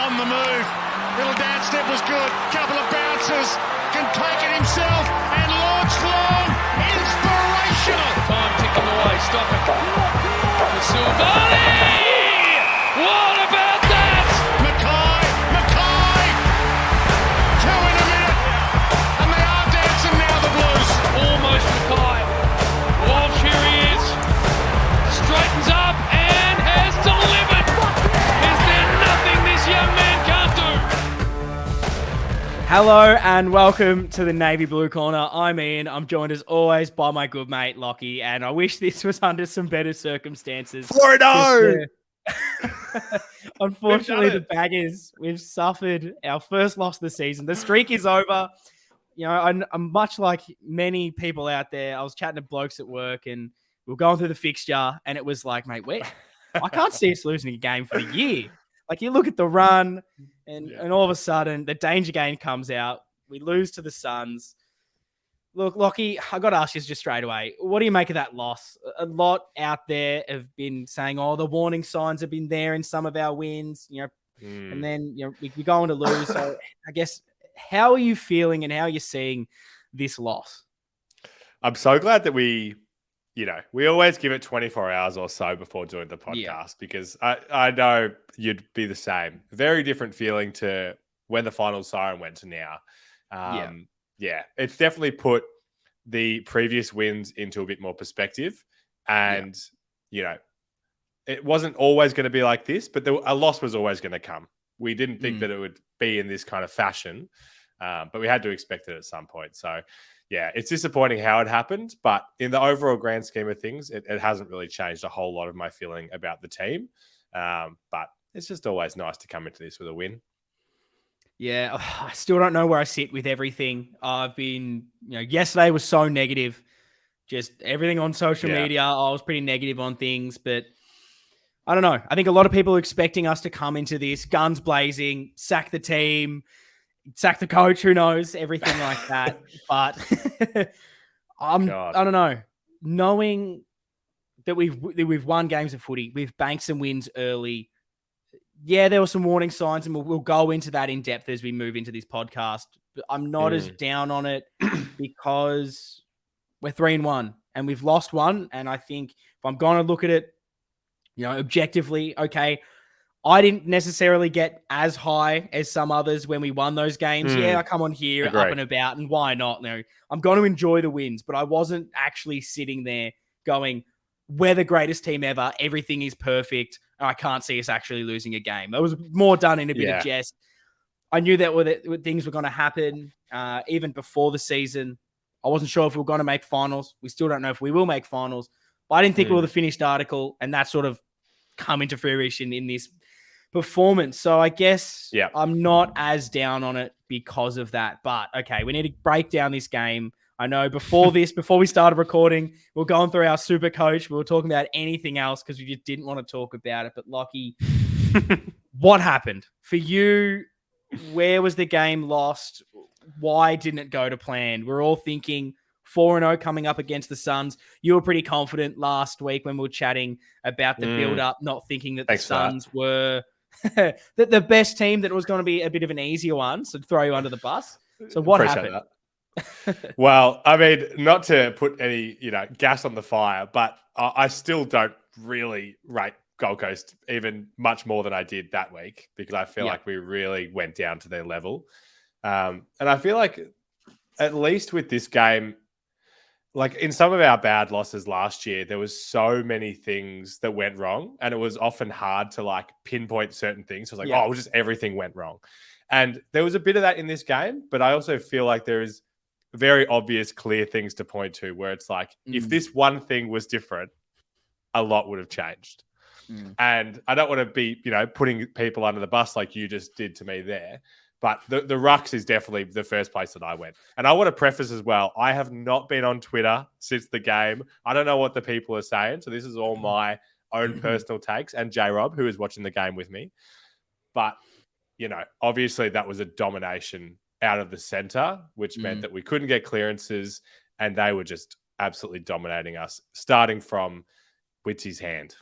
on the move. Little dance step was good. Couple of bounces. Can take it himself and launch long. Inspirational. Time ticking away. Stop it. For Silvani. What about that? Mackay. Two in a minute. And they are dancing now, the Blues. Almost Mackay. Walsh, here he is. Straightens up and has delivered. Is there nothing this young man can't do? Hello and welcome to the Navy Blue Corner. I'm Ian. I'm joined as always by my good mate Lockie, and I wish this was under some better circumstances. Florida! Unfortunately, the Baggers, we've suffered our first loss of the season. The streak is over. You know, I'm much like many people out there. I was chatting to blokes at work, and we were going through the fixture, and it was like, mate, I can't see us losing a game for the year. Like, you look at the run, and all of a sudden, the danger game comes out. We lose to the Suns. Look, Lockie, I got to ask you just straight away. What do you make of that loss? A lot out there have been saying, oh, the warning signs have been there in some of our wins, and then we're going to lose. So I guess, how are you feeling and how are you seeing this loss? I'm so glad that we always give it 24 hours or so before doing the podcast because I know you'd be the same. Very different feeling to when the final siren went to now. It's definitely put the previous wins into a bit more perspective. And, it wasn't always going to be like this, but a loss was always going to come. We didn't think that it would be in this kind of fashion, but we had to expect it at some point. So, yeah, it's disappointing how it happened, but in the overall grand scheme of things, it hasn't really changed a whole lot of my feeling about the team. But it's just always nice to come into this with a win. Yeah, I still don't know where I sit with everything. I've been, yesterday was so negative. Just everything on social media, I was pretty negative on things, but I don't know. I think a lot of people are expecting us to come into this guns blazing, sack the team, sack the coach, who knows, everything like that. But I don't know. Knowing that we've won games of footy, we've banked some wins early. Yeah, there were some warning signs, and we'll go into that in depth as we move into this podcast. But I'm not as down on it because we're 3-1 and we've lost one. And I think if I'm going to look at it, objectively, okay, I didn't necessarily get as high as some others when we won those games. Yeah, I come on here up and about, and why not? I'm going to enjoy the wins, but I wasn't actually sitting there going, we're the greatest team ever. Everything is perfect. I can't see us actually losing a game. It was more done in a bit of jest. I knew that things were going to happen even before the season. I wasn't sure if we were going to make finals. We still don't know if we will make finals. But I didn't think we were the finished article, and that sort of come into fruition in this performance. So I guess I'm not as down on it because of that. But okay, we need to break down this game. I know before we started recording, we were going through our super coach. We were talking about anything else because we just didn't want to talk about it. But Lockie, what happened for you? Where was the game lost? Why didn't it go to plan? We're all thinking 4-0 coming up against the Suns. You were pretty confident last week when we were chatting about the build-up, not thinking that the Suns were the best team, that it was going to be a bit of an easier one, so to throw you under the bus. So what happened? Well, I mean, not to put any, gas on the fire, but I still don't really rate Gold Coast even much more than I did that week because I feel like we really went down to their level. And I feel like at least with this game, like in some of our bad losses last year, there was so many things that went wrong, and it was often hard to pinpoint certain things. So it was just everything went wrong. And there was a bit of that in this game, but I also feel like there is very obvious, clear things to point to where it's like, if this one thing was different, a lot would have changed. And I don't want to be, putting people under the bus like you just did to me there. But the rucks is definitely the first place that I went. And I want to preface as well, I have not been on Twitter since the game. I don't know what the people are saying. So this is all my own personal takes, and J-Rob, who is watching the game with me. But, obviously that was a domination out of the center, which meant that we couldn't get clearances, and they were just absolutely dominating us, starting from Witsy's hand.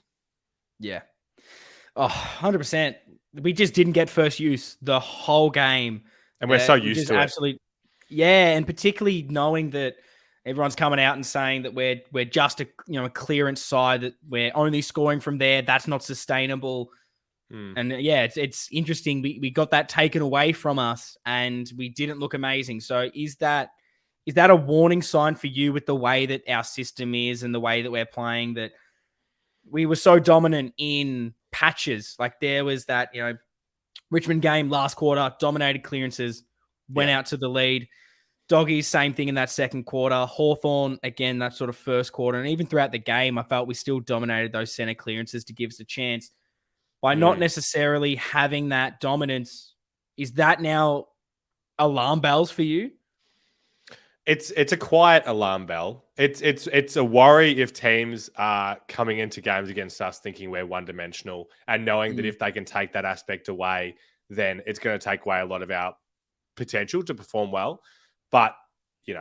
Yeah. Oh, 100%. We just didn't get first use the whole game. And we're so We used just to it. absolutely, yeah, and particularly knowing that everyone's coming out and saying that we're just a clearance side, that we're only scoring from there. That's not sustainable. And yeah, it's interesting. We got that taken away from us, and we didn't look amazing. So is that a warning sign for you with the way that our system is and the way that we're playing, that we were so dominant in patches? Like there was that, Richmond game last quarter, dominated clearances, went out to the lead. Doggies, same thing in that second quarter. Hawthorn, again, that sort of first quarter. And even throughout the game, I felt we still dominated those center clearances to give us a chance. By not necessarily having that dominance, is that now alarm bells for you? It's a quiet alarm bell. It's a worry if teams are coming into games against us thinking we're one-dimensional and knowing that if they can take that aspect away, then it's going to take away a lot of our potential to perform well. But we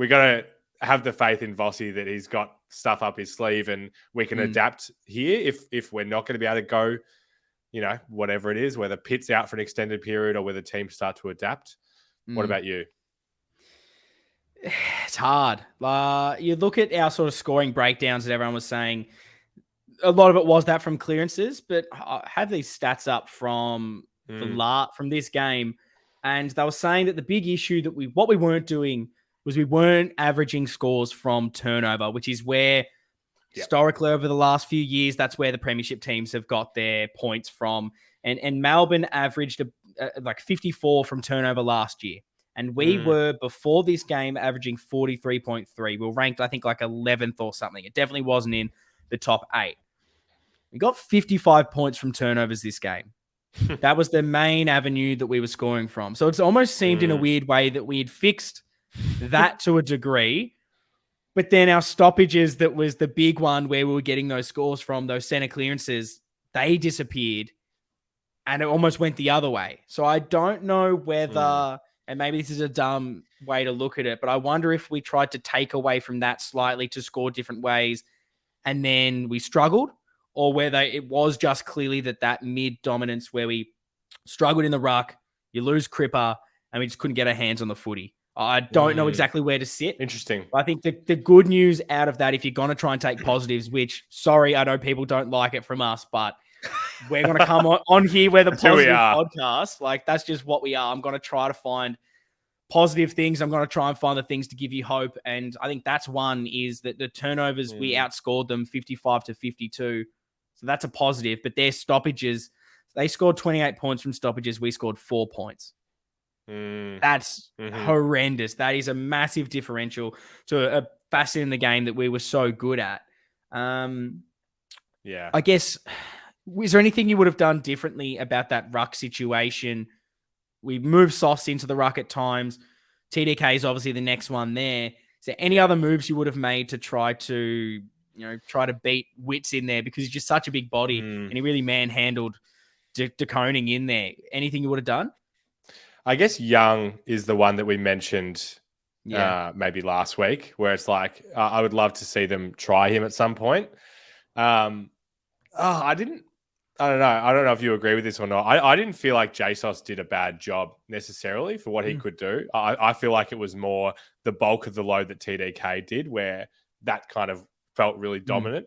got to have the faith in Vossi that he's got stuff up his sleeve and we can adapt here if we're not going to be able to go, whatever it is, whether Pitt's out for an extended period or whether teams start to adapt. What about you? It's hard. You look at our sort of scoring breakdowns that everyone was saying. A lot of it was that from clearances, but I have these stats up from from this game, and they were saying that the big issue that what we weren't doing was we weren't averaging scores from turnover, which is where historically over the last few years, that's where the premiership teams have got their points from. And Melbourne averaged like 54 from turnover last year. And we were, before this game, averaging 43.3. We were ranked, I think, like 11th or something. It definitely wasn't in the top 8. We got 55 points from turnovers this game. That was the main avenue that we were scoring from. So it's almost seemed in a weird way that we had fixed that to a degree. But then our stoppages, that was the big one where we were getting those scores from, those center clearances, they disappeared. And it almost went the other way. So I don't know whether... And maybe this is a dumb way to look at it, but I wonder if we tried to take away from that slightly to score different ways and then we struggled, or whether it was just clearly that mid dominance where we struggled in the ruck, you lose Cripper, and we just couldn't get our hands on the footy. I don't know exactly where to sit. Interesting. I think the good news out of that, if you're going to try and take positives, which, sorry, I know people don't like it from us, but we're going to come on here where the positive podcast, like that's just what we are. I'm going to try to find positive things. I'm going to try and find the things to give you hope. And I think that's one, is that the turnovers, we outscored them 55-52. So that's a positive, but their stoppages, they scored 28 points from stoppages. We scored 4 points. That's horrendous. That is a massive differential to a facet in the game that we were so good at. I guess... Is there anything you would have done differently about that ruck situation? We moved Sauce into the ruck at times. TDK is obviously the next one there. Is there any other moves you would have made to try to beat Witts in there? Because he's just such a big body and he really manhandled De Koning in there. Anything you would have done? I guess Young is the one that we mentioned maybe last week, where it's like, I would love to see them try him at some point. I don't know. I don't know if you agree with this or not. I didn't feel like JSOS did a bad job necessarily for what he could do. I feel like it was more the bulk of the load that TDK did, where that kind of felt really dominant.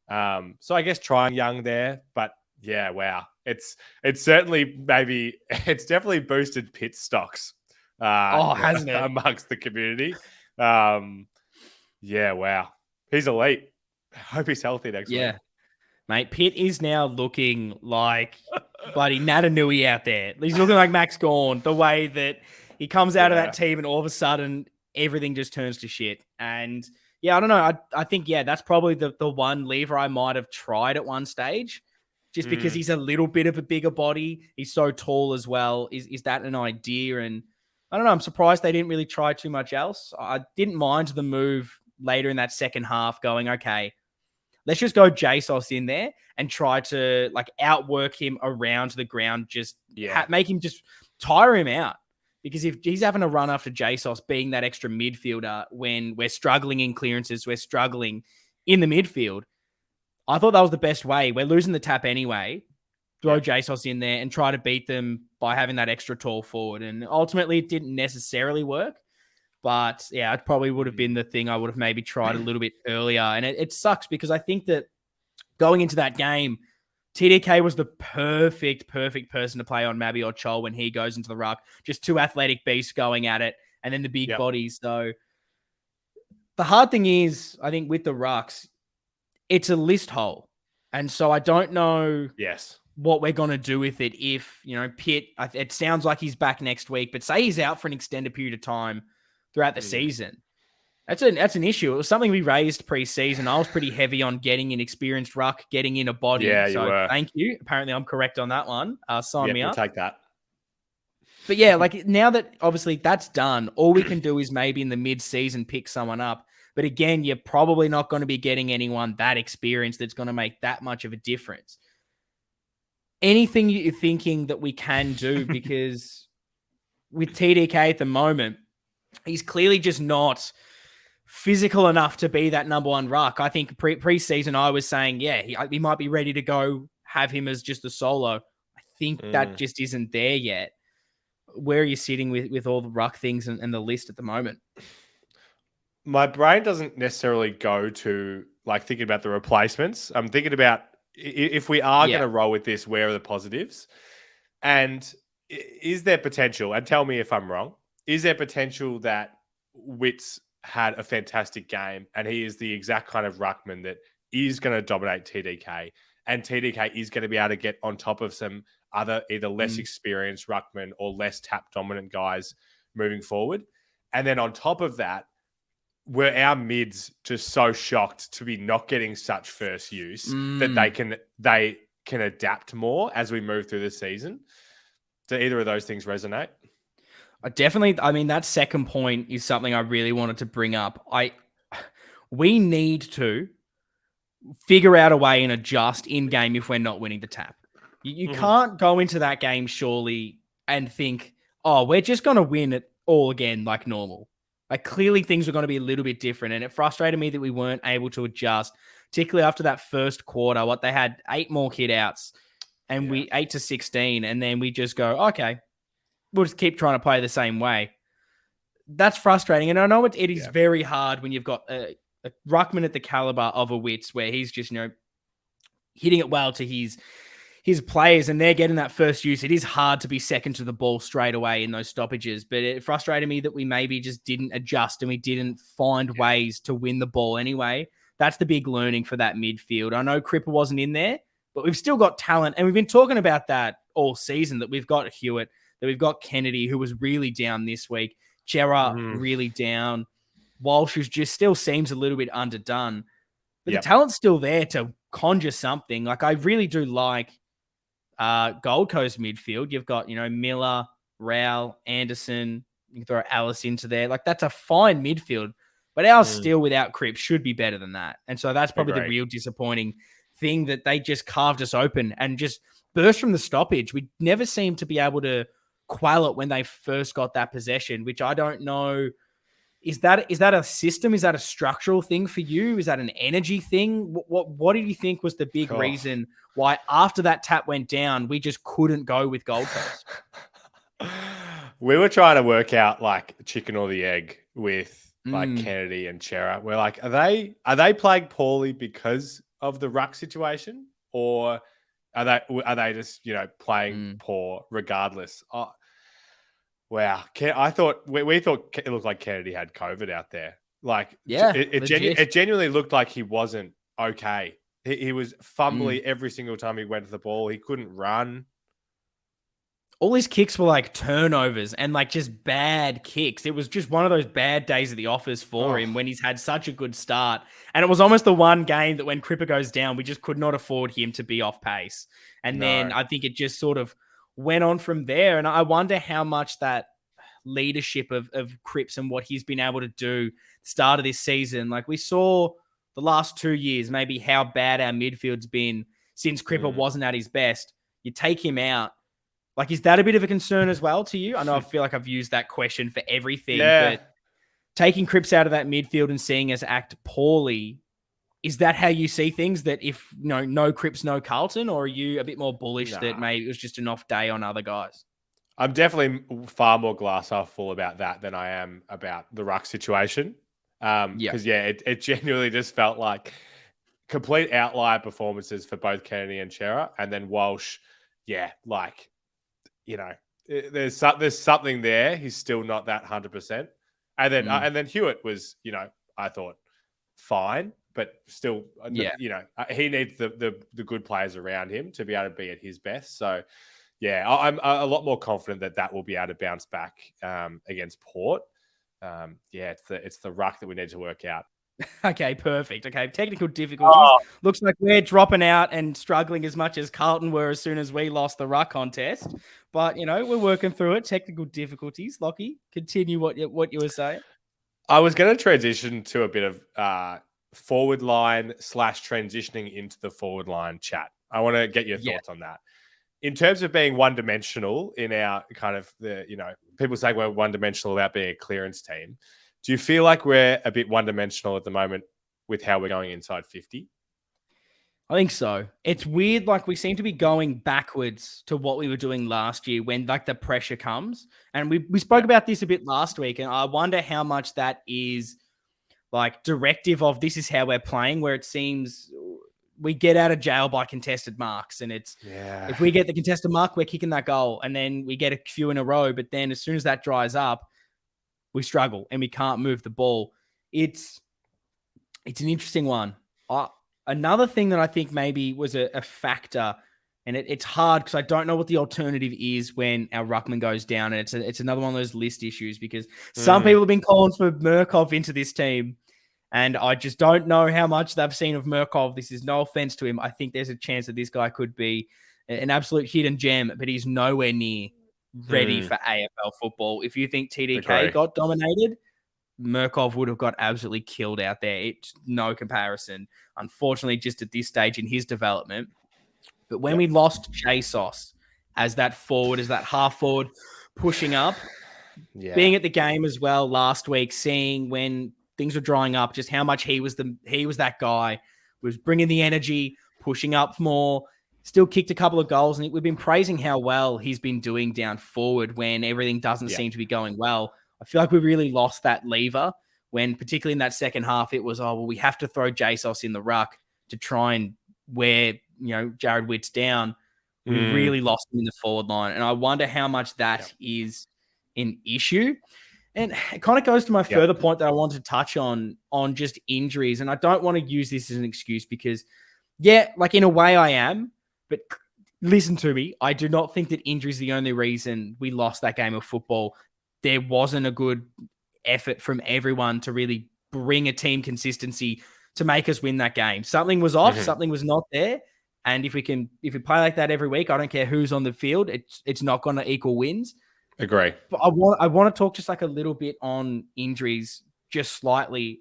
So I guess trying Young there, but yeah, wow. It's certainly it's definitely boosted Pitt stocks. Hasn't it? Amongst the community. Yeah, wow. He's elite. I hope he's healthy next week. Mate, Pitt is now looking like bloody Natanui out there. He's looking like Max Gawn, the way that he comes out of that team and all of a sudden everything just turns to shit. And I don't know. I think, that's probably the one lever I might have tried at one stage, just because he's a little bit of a bigger body. He's so tall as well. Is that an idea? And I don't know. I'm surprised they didn't really try too much else. I didn't mind the move later in that second half going, okay, let's just go JSOS in there and try to outwork him around the ground. Just make him just tire him out. Because if he's having a run after JSOS being that extra midfielder when we're struggling in clearances, we're struggling in the midfield, I thought that was the best way. We're losing the tap anyway. Throw Yeah. JSOS in there and try to beat them by having that extra tall forward. And ultimately, it didn't necessarily work. But yeah, it probably would have been the thing I would have maybe tried a little bit earlier. And it sucks because I think that going into that game, TDK was the perfect person to play on Mabby or Chol when he goes into the ruck. Just two athletic beasts going at it, and then the big bodies. So the hard thing is, I think with the rucks, it's a list hole. And so I don't know what we're going to do with it if, Pitt, it sounds like he's back next week, but say he's out for an extended period of time throughout the season. That's an issue. It was something we raised pre-season. I was pretty heavy on getting an experienced ruck, getting in a body. Yeah, so you were. Thank you. Apparently I'm correct on that one. Sign me up. We'll take that. But yeah, like now that obviously that's done, all we can do is maybe in the mid-season pick someone up. But again, you're probably not going to be getting anyone that experienced that's going to make that much of a difference. Anything you're thinking that we can do, because with TDK at the moment, he's clearly just not physical enough to be that number one ruck. I think pre-season I was saying, he might be ready to go, have him as just a solo. I think that just isn't there yet. Where are you sitting with all the ruck things and the list at the moment? My brain doesn't necessarily go to like thinking about the replacements. I'm thinking about if we are going to roll with this, where are the positives? And is there potential, and tell me if I'm wrong, is there potential that Witts had a fantastic game and he is the exact kind of ruckman that is going to dominate TDK, and TDK is going to be able to get on top of some other either less experienced ruckman or less tap dominant guys moving forward? And then on top of that, were our mids just so shocked to be not getting such first use that they can adapt more as we move through the season? Do either of those things resonate? I mean, that second point is something I really wanted to bring up. We need to figure out a way and adjust in game if we're not winning the tap. You can't go into that game surely and think, oh, we're just going to win it all again like normal. Like clearly things were going to be a little bit different, and it frustrated me that we weren't able to adjust, particularly after that first quarter. What they had 8 more hit outs, and we 8-16, and then we just go, okay, we'll just keep trying to play the same way. That's frustrating, and I know it is very hard when you've got a ruckman at the caliber of a Witts, where he's just hitting it well to his players and they're getting that first use. It is hard to be second to the ball straight away in those stoppages, but it frustrated me that we maybe just didn't adjust and we didn't find ways to win the ball anyway. That's the big learning for that midfield. I know Cripper wasn't in there, but we've still got talent, and we've been talking about that all season, that we've got Hewitt, that we've got Kennedy, who was really down this week, Chera really down, Walsh, who just still seems a little bit underdone. But the talent's still there to conjure something. Like, I really do like Gold Coast midfield. You've got, Miller, Rowell, Anderson. You can throw Alice into there. Like, that's a fine midfield. But ours still without Cripps should be better than that. And so that's probably the real disappointing thing, that they just carved us open and just burst from the stoppage. We never seemed to be able to quell it when they first got that possession, which I don't know. Is that a system? Is that a structural thing for you? Is that an energy thing? What did you think was the big reason why after that tap went down, we just couldn't go with Gold Coast? We were trying to work out like chicken or the egg with like Kennedy and Chera. We're like, are they playing poorly because of the ruck situation, or are they just playing poor regardless? Oh, wow, I thought we thought it looked like Kennedy had COVID out there. Like, it genuinely looked like he wasn't okay. He was fumbling every single time he went to the ball. He couldn't run. All his kicks were like turnovers and like just bad kicks. It was just one of those bad days at the office for him when he's had such a good start. And it was almost the one game that when Cripper goes down, we just could not afford him to be off pace. And then I think it just sort of went on from there. And I wonder how much that leadership of Cripps and what he's been able to do start of this season. Like, we saw the last 2 years, maybe how bad our midfield's been since Cripper wasn't at his best. You take him out. Like, is that a bit of a concern as well to you? I know I feel like I've used that question for everything, but taking Cripps out of that midfield and seeing us act poorly, Is that how you see things? That if no Cripps, no Carlton, or are you a bit more bullish that maybe it was just an off day on other guys? I'm definitely far more glass half full about that than I am about the ruck situation. Because it genuinely just felt like complete outlier performances for both Kennedy and Chera, and then Walsh. Yeah, like there's something there. He's still not that 100%. And then Hewitt was, I thought fine, but still, he needs the good players around him to be able to be at his best. So, yeah, I'm a lot more confident that will be able to bounce back against Port. It's the ruck that we need to work out. Okay, perfect. Okay, technical difficulties. Looks like we're dropping out and struggling as much as Carlton were as soon as we lost the ruck contest. But, we're working through it. Technical difficulties. Lockie, continue what you were saying. I was going to transition to a bit of forward line / transitioning into the forward line chat. I want to get your thoughts on that. In terms of being one-dimensional in our kind of people say we're one-dimensional about being a clearance team. Do you feel like we're a bit one-dimensional at the moment with how we're going inside 50? I think so. It's weird. Like we seem to be going backwards to what we were doing last year when like the pressure comes. And we spoke about this a bit last week. And I wonder how much that is like directive of this is how we're playing, where it seems we get out of jail by contested marks. And it's if we get the contested mark, we're kicking that goal. And then we get a few in a row. But then as soon as that dries up, we struggle and we can't move the ball. It's an interesting one. Another thing that I think maybe was a factor, and it's hard because I don't know what the alternative is when our ruckman goes down. And it's another one of those list issues because some people have been calling for Murkov into this team. And I just don't know how much they've seen of Murkov. This is no offense to him. I think there's a chance that this guy could be an absolute hidden gem, but he's nowhere near ready for AFL football. If you think TDK got dominated, Murkov would have got absolutely killed out there. It's no comparison, unfortunately, just at this stage in his development. But when we lost Jesus as that forward, as that half forward pushing up, being at the game as well last week, seeing when things were drying up, just how much he was that guy, was bringing the energy, pushing up more, still kicked a couple of goals. And we've been praising how well he's been doing down forward when everything doesn't seem to be going well. I feel like we really lost that lever when, particularly in that second half, it was, we have to throw Jesus in the ruck to try and wear, Jared Witt's down. We really lost him in the forward line. And I wonder how much that is an issue. And it kind of goes to my further point that I wanted to touch on just injuries. And I don't want to use this as an excuse because, like in a way I am, but listen to me. I do not think that injury is the only reason we lost that game of football. There wasn't a good effort from everyone to really bring a team consistency to make us win that game. Something was off, something was not there. And if we play like that every week, I don't care who's on the field, it's not going to equal wins. Agree. But I want to talk just like a little bit on injuries, just slightly,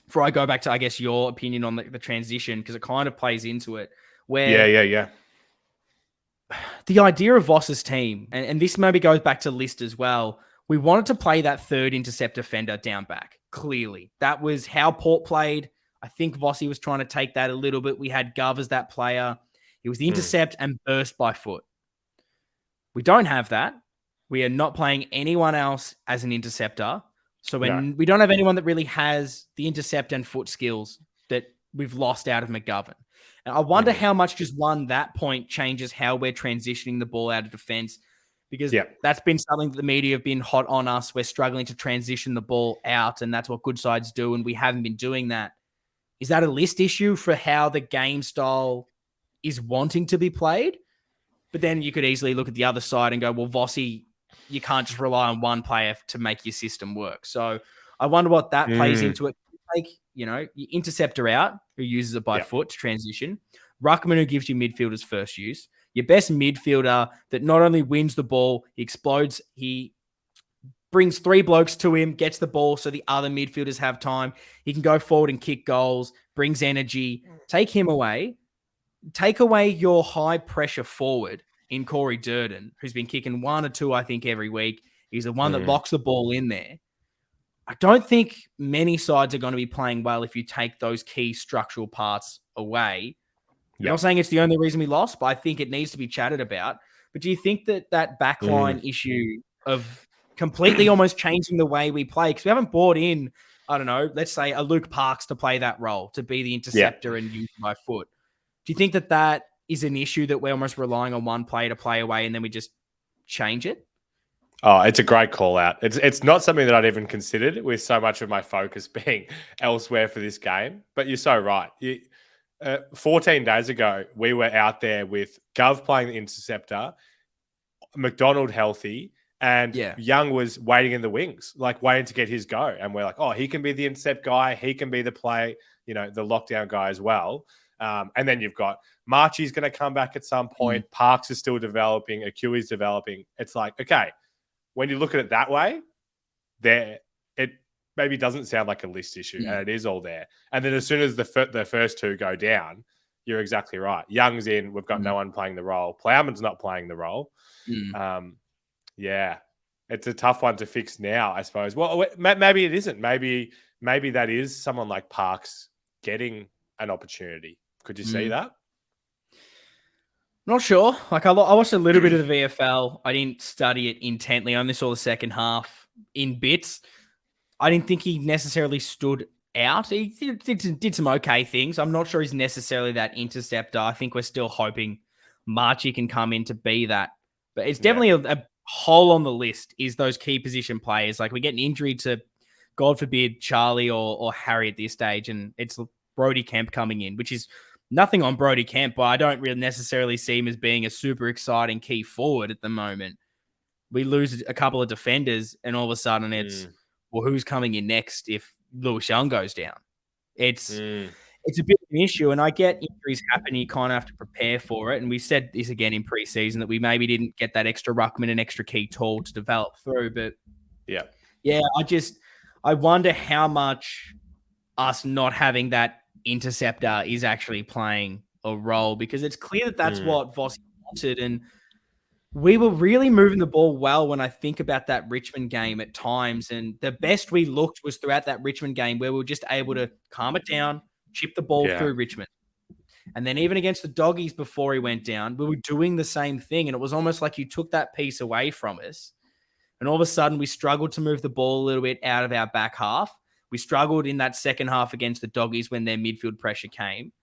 before I go back to, I guess, your opinion on the transition, because it kind of plays into it. Where the idea of Voss's team, and this maybe goes back to List as well, we wanted to play that third intercept defender down back, clearly. That was how Port played. I think Vossi was trying to take that a little bit. We had Gov as that player. It was the intercept and burst by foot. We don't have that. We are not playing anyone else as an interceptor. So we don't have anyone that really has the intercept and foot skills that we've lost out of McGovern. And I wonder how much just that point changes how we're transitioning the ball out of defense, because that's been something that the media have been hot on us. We're struggling to transition the ball out, and that's what good sides do, and we haven't been doing that. Is that a List issue for how the game style is wanting to be played? But then you could easily look at the other side and go, well, Vossi, you can't just rely on one player to make your system work. So I wonder what that plays into it. Take, your interceptor out, who uses it by foot to transition. Ruckman, who gives you midfielders first use. Your best midfielder that not only wins the ball, he explodes, he brings three blokes to him, gets the ball so the other midfielders have time. He can go forward and kick goals, brings energy. Take him away. Take away your high-pressure forward in Corey Durden, who's been kicking one or two, I think, every week. He's the one that locks the ball in there. I don't think many sides are going to be playing well if you take those key structural parts away. I'm not saying it's the only reason we lost, but I think it needs to be chatted about. But do you think that backline issue of completely almost changing the way we play, because we haven't brought in, I don't know, let's say a Luke Parks to play that role, to be the interceptor and use my foot. Do you think that is an issue that we're almost relying on one player to play away and then we just change it? Oh, it's a great call out. It's not something that I'd even considered, with so much of my focus being elsewhere for this game. But you're so right. 14 days ago, we were out there with Gov playing the interceptor, McDonald healthy, and Young was waiting in the wings, like waiting to get his go. And we're like, oh, he can be the intercept guy. He can be the play, the lockdown guy as well. And then you've got Marchie's going to come back at some point. Parks is still developing. Akui's developing. It's like, okay, when you look at it that way, it maybe doesn't sound like a list issue, and it is all there. And then as soon as the first two go down, you're exactly right. Young's in. We've got no one playing the role. Plowman's not playing the role. Yeah, it's a tough one to fix now, I suppose. Well, maybe it isn't. Maybe that is someone like Parks getting an opportunity. Could you see that? Not sure. Like I watched a little bit of the VFL. I didn't study it intently. I only saw the second half in bits. I didn't think he necessarily stood out. He did some okay things. I'm not sure he's necessarily that interceptor. I think we're still hoping Marchie can come in to be that. But it's definitely a hole on the list is those key position players. Like we get an injury to, God forbid, Charlie or Harry at this stage, and it's Brody Kemp coming in, which is nothing on Brody Kemp, but I don't really necessarily see him as being a super exciting key forward at the moment. We lose a couple of defenders, and all of a sudden it's, well, who's coming in next if Lewis Young goes down? It's a bit of an issue, and I get injuries happen. You kind of have to prepare for it. And we said this again in preseason that we maybe didn't get that extra ruckman and extra key tool to develop through. But I wonder how much us not having that interceptor is actually playing a role, because it's clear that that's what Vossi wanted. And we were really moving the ball well when I think about that Richmond game at times. And the best we looked was throughout that Richmond game where we were just able to calm it down, chip the ball through Richmond. And then even against the Doggies before he went down, we were doing the same thing. And it was almost like you took that piece away from us. And all of a sudden we struggled to move the ball a little bit out of our back half. We struggled in that second half against the Doggies when their midfield pressure came.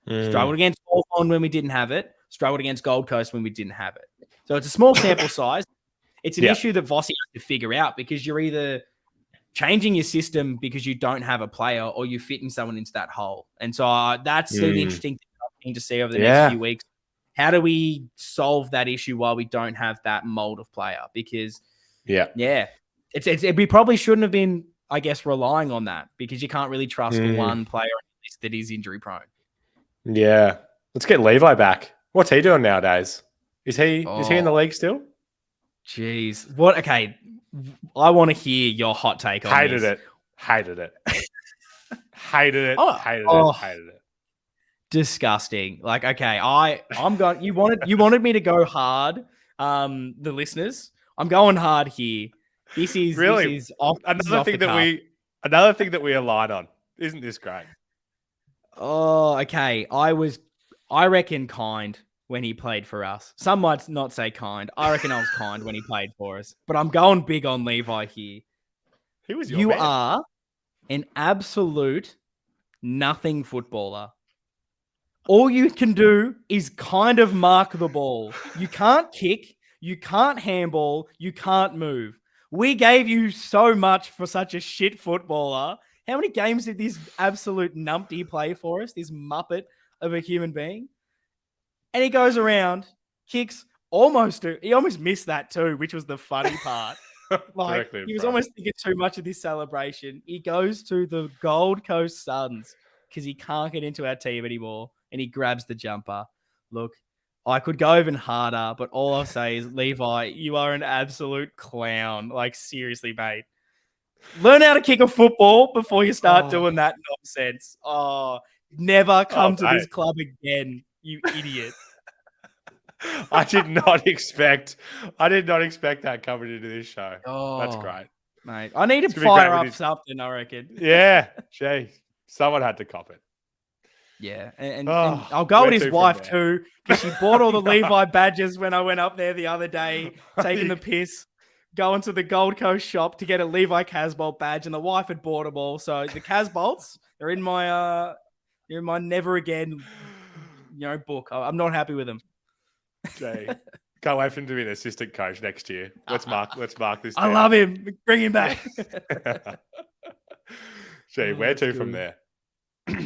Struggled against Hawthorn when we didn't have it. Struggled against Gold Coast when we didn't have it. So it's a small sample size. It's an issue that Vossi has to figure out, because you're either changing your system because you don't have a player, or you're fitting someone into that hole. And so that's the interesting thing to see over the next few weeks. How do we solve that issue while we don't have that mold of player? Because we probably shouldn't have been, I guess, relying on that, because you can't really trust one player at least that is injury prone. Yeah. Let's get Levi back. What's he doing nowadays? Is he in the league still? Jeez. What? Okay. I want to hear your hot take on Hated this. it. Hated it. Hated it. Disgusting. Like, okay, I'm going. You wanted me to go hard. The listeners, I'm going hard here. This is another thing that we align on. Isn't this great? Oh, okay. I reckon kind when he played for us. Some might not say kind. I reckon I was kind when he played for us. But I'm going big on Levi here. He was your man. Are an absolute nothing footballer. All you can do is kind of mark the ball. You can't kick. You can't handball. You can't move. We gave you so much for such a shit footballer. How many games did this absolute numpty play for us? This muppet of a human being? And he goes around, kicks he almost missed that too, which was the funny part. Like, he was almost thinking too much of this celebration. He goes to the Gold Coast Suns because he can't get into our team anymore, and he grabs the jumper. Look, I could go even harder, but all I'll say is, Levi, you are an absolute clown. Like, seriously, mate. Learn how to kick a football before you start doing that nonsense. Oh, never come to this club again, you idiot. I did not expect that coming into this show. That's great. mate. I need to gonna be fire great up with something, I reckon. Yeah, gee, someone had to cop it. Yeah, and Oh, I'll go where with his to from wife there? too, because she bought all the Levi badges when I went up there the other day, taking the You- piss, going to the Gold Coast shop to get a Levi Casbolt badge, and the wife had bought them all. So the Casbolts, they're in my never again, book. I'm not happy with them. Gee, can't wait for him to be an assistant coach next year. Let's mark this I down. love him. Bring him back. Gee, where That's to from good. there?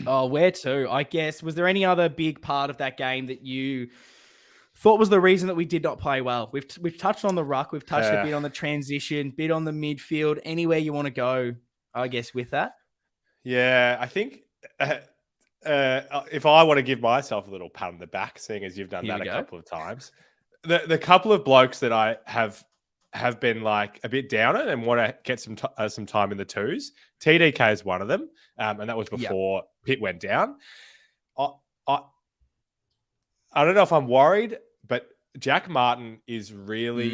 Oh, where to? I guess. Was there any other big part of that game that you thought was the reason that we did not play well? We've touched on the ruck. We've touched a bit on the transition, bit on the midfield. Anywhere you want to go, I guess, with that? Yeah, I think if I want to give myself a little pat on the back, seeing as you've done Here that we a go. couple of times, the couple of blokes that I have been like a bit down on and want to get some time in the twos. TDK is one of them, and that was before Pitt went down. I don't know if I'm worried, but Jack Martin is really.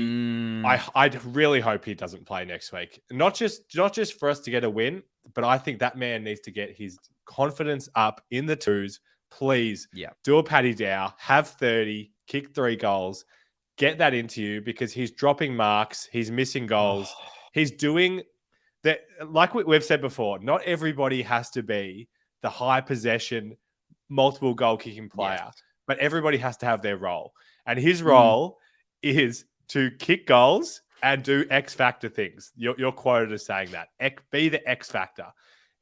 I really hope he doesn't play next week. Not just for us to get a win, but I think that man needs to get his confidence up in the twos. Please, do a Paddy Dow, have 30, kick 3 goals, get that into you because he's dropping marks, he's missing goals, he's doing that. Like we've said before, not everybody has to be the high possession, multiple goal kicking player, but everybody has to have their role. And his role is to kick goals and do X factor things. You're quoted as saying that. Be the X factor.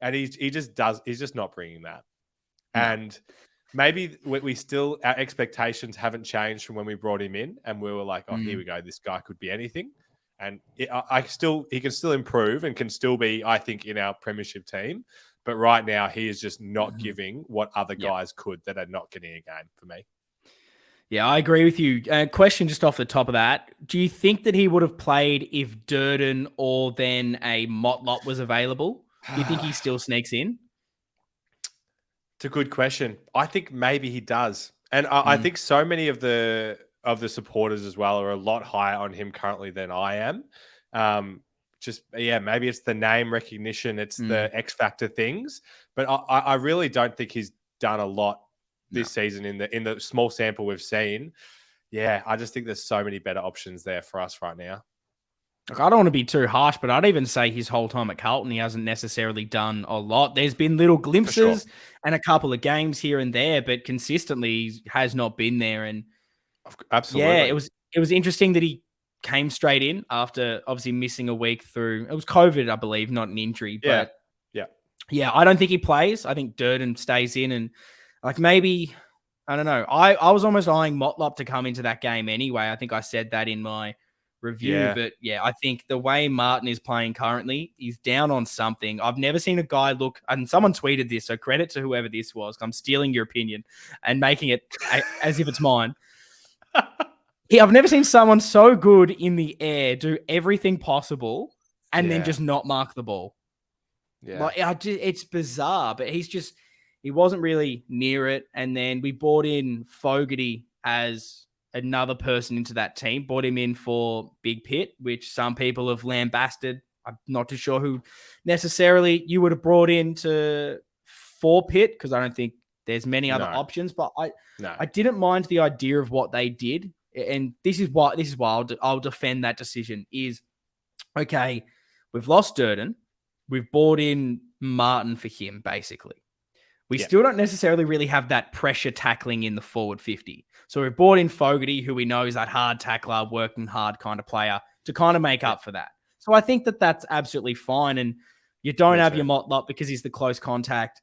And he just does. He's just not bringing that. No. And maybe our expectations haven't changed from when we brought him in and we were like, oh, here we go. This guy could be anything. And he can still improve and can still be, I think, in our premiership team. But right now, he is just not giving what other guys could that are not getting a game for me. Yeah, I agree with you. Question just off the top of that. Do you think that he would have played if Durden or then a Motlop was available? Do you think he still sneaks in? It's a good question. I think maybe he does. And I think so many of the supporters as well are a lot higher on him currently than I am. Maybe it's the name recognition. It's the X Factor things. But I really don't think he's done a lot this season in the small sample we've seen. Yeah, I just think there's so many better options there for us right now. Look, I don't want to be too harsh, but I'd even say his whole time at Carlton, he hasn't necessarily done a lot. There's been little glimpses and a couple of games here and there, but consistently has not been there. And absolutely, yeah, it was interesting that he came straight in after obviously missing a week through. It was COVID, I believe, not an injury. But yeah, I don't think he plays. I think Durden stays in and. Like maybe, I don't know. I was almost eyeing Motlop to come into that game anyway. I think I said that in my review. Yeah. But yeah, I think the way Martin is playing currently, he's down on something. I've never seen a guy look, and someone tweeted this, so credit to whoever this was. I'm stealing your opinion and making it as if it's mine. I've never seen someone so good in the air do everything possible and then just not mark the ball. Yeah. Like, it's bizarre, but he wasn't really near it. And then we brought in Fogarty as another person into that team, brought him in for Big Pitt, which some people have lambasted. I'm not too sure who necessarily you would have brought in for Pitt, because I don't think there's many other options, but I didn't mind the idea of what they did. And this is why I'll defend that decision is, okay, we've lost Durden. We've brought in Martin for him, basically. We still don't necessarily really have that pressure tackling in the forward 50. So we've brought in Fogarty, who we know is that hard tackler, working hard kind of player, to kind of make up for that. So I think that that's absolutely fine. And you don't have your Motlop because he's the close contact.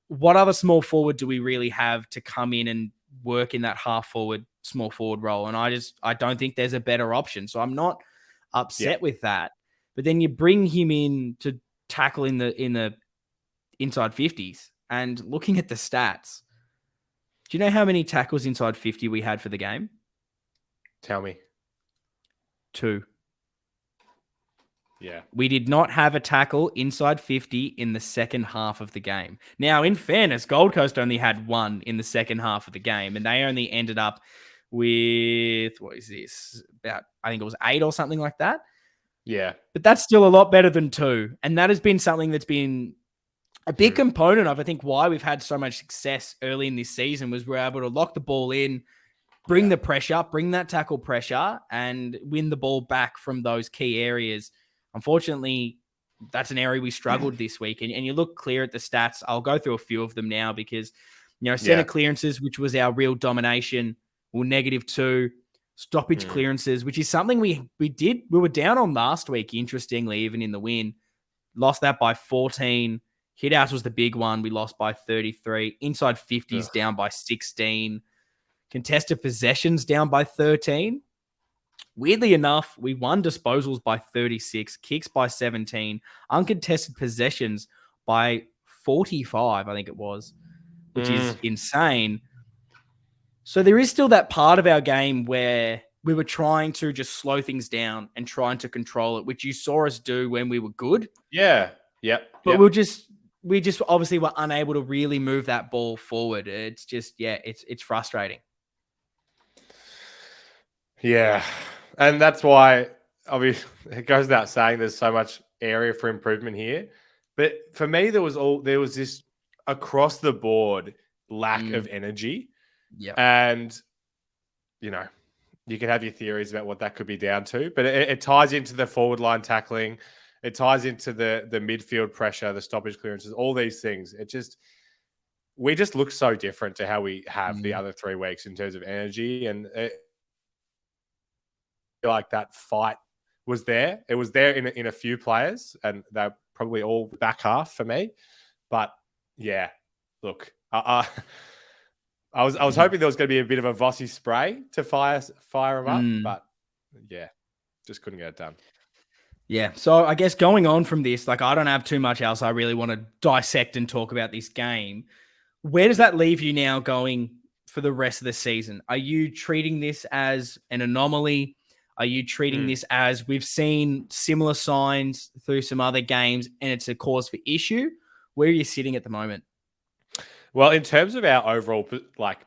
What other small forward do we really have to come in and work in that half forward, small forward role? And I don't think there's a better option. So I'm not upset with that. But then you bring him in to tackle in the inside 50s. And looking at the stats, do you know how many tackles inside 50 we had for the game? Tell me. 2. Yeah. We did not have a tackle inside 50 in the second half of the game. Now, in fairness, Gold Coast only had 1 in the second half of the game, and they only ended up with, what is this? About, I think it was 8 or something like that. Yeah. But that's still a lot better than 2. And that has been something that's been a big component of, I think, why we've had so much success early in this season was we're able to lock the ball in, bring the pressure, bring that tackle pressure, and win the ball back from those key areas. Unfortunately, that's an area we struggled this week. And you look clear at the stats. I'll go through a few of them now because, center clearances, which was our real domination, were -2. Stoppage clearances, which is something we were down on last week, interestingly, even in the win. Lost that by 14. Hitouts was the big one. We lost by 33. Inside 50s down by 16. Contested possessions down by 13. Weirdly enough, we won disposals by 36, kicks by 17, uncontested possessions by 45, I think it was, which is insane. So there is still that part of our game where we were trying to just slow things down and trying to control it, which you saw us do when we were good. Yeah. Yep. But we just obviously were unable to really move that ball forward. It's just, it's frustrating. Yeah. And that's why, it goes without saying there's so much area for improvement here. But for me, there was this across the board lack of energy. Yeah. And, you can have your theories about what that could be down to, but it ties into the forward line tackling. It ties into the midfield pressure, the stoppage clearances, all these things. We just look so different to how we have the other 3 weeks in terms of energy. And like that fight was there. It was there in a few players, and they're probably all back half for me. But yeah, look, I was hoping there was going to be a bit of a Vossi spray to fire him up, but yeah, just couldn't get it done. Yeah, so I guess going on from this, I don't have too much else I really want to dissect and talk about this game. Where does that leave you now going for the rest of the season? Are you treating this as an anomaly? Are you treating this as we've seen similar signs through some other games and it's a cause for issue? Where are you sitting at the moment? Well, in terms of our overall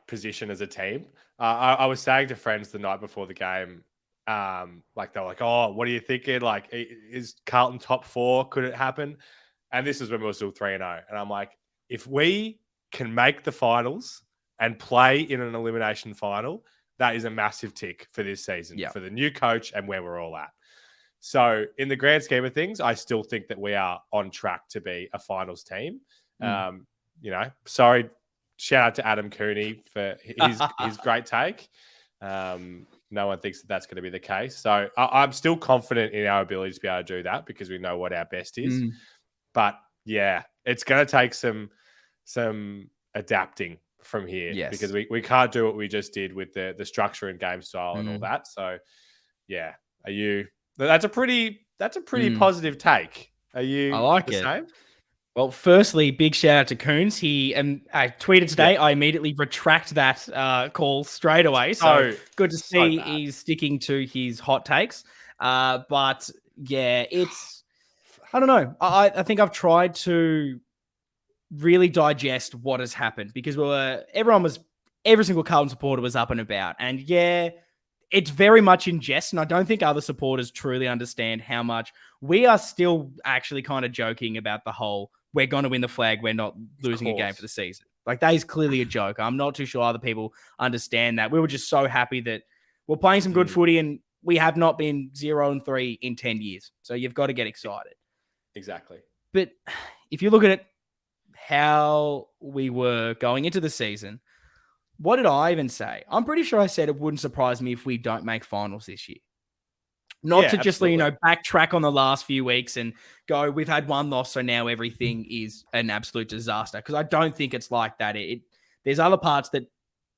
position as a team, I was saying to friends the night before the game, they were like, "Oh, what are you thinking? Is Carlton top 4? Could it happen?" And this is when we were still 3-0, and I'm like, if we can make the finals and play in an elimination final, that is a massive tick for this season, for the new coach and where we're all at. So, in the grand scheme of things, I still think that we are on track to be a finals team. Sorry, shout out to Adam Cooney for his great take. No one thinks that that's going to be the case. So I'm still confident in our ability to be able to do that because we know what our best is. But yeah, it's going to take some adapting from here because we can't do what we just did with the structure and game style and all that. So yeah, that's a pretty positive take. Are you I like the it. same? Well, firstly, big shout out to Coons. I tweeted today. I immediately retract that call straight away. So good to see he's sticking to his hot takes. But yeah, I don't know. I think I've tried to really digest what has happened because every single Carlton supporter was up and about. And yeah, it's very much in jest. And I don't think other supporters truly understand how much we are still actually kind of joking about the whole, we're going to win the flag, we're not losing a game for the season. That is clearly a joke. I'm not too sure other people understand that. We were just so happy that we're playing some good footy and we have not been 0-3 in 10 years. So you've got to get excited. Exactly. But if you look at it, how we were going into the season, what did I even say? I'm pretty sure I said it wouldn't surprise me if we don't make finals this year. Not to just, backtrack on the last few weeks and go, we've had one loss, so now everything is an absolute disaster. Because I don't think it's like that. There's other parts that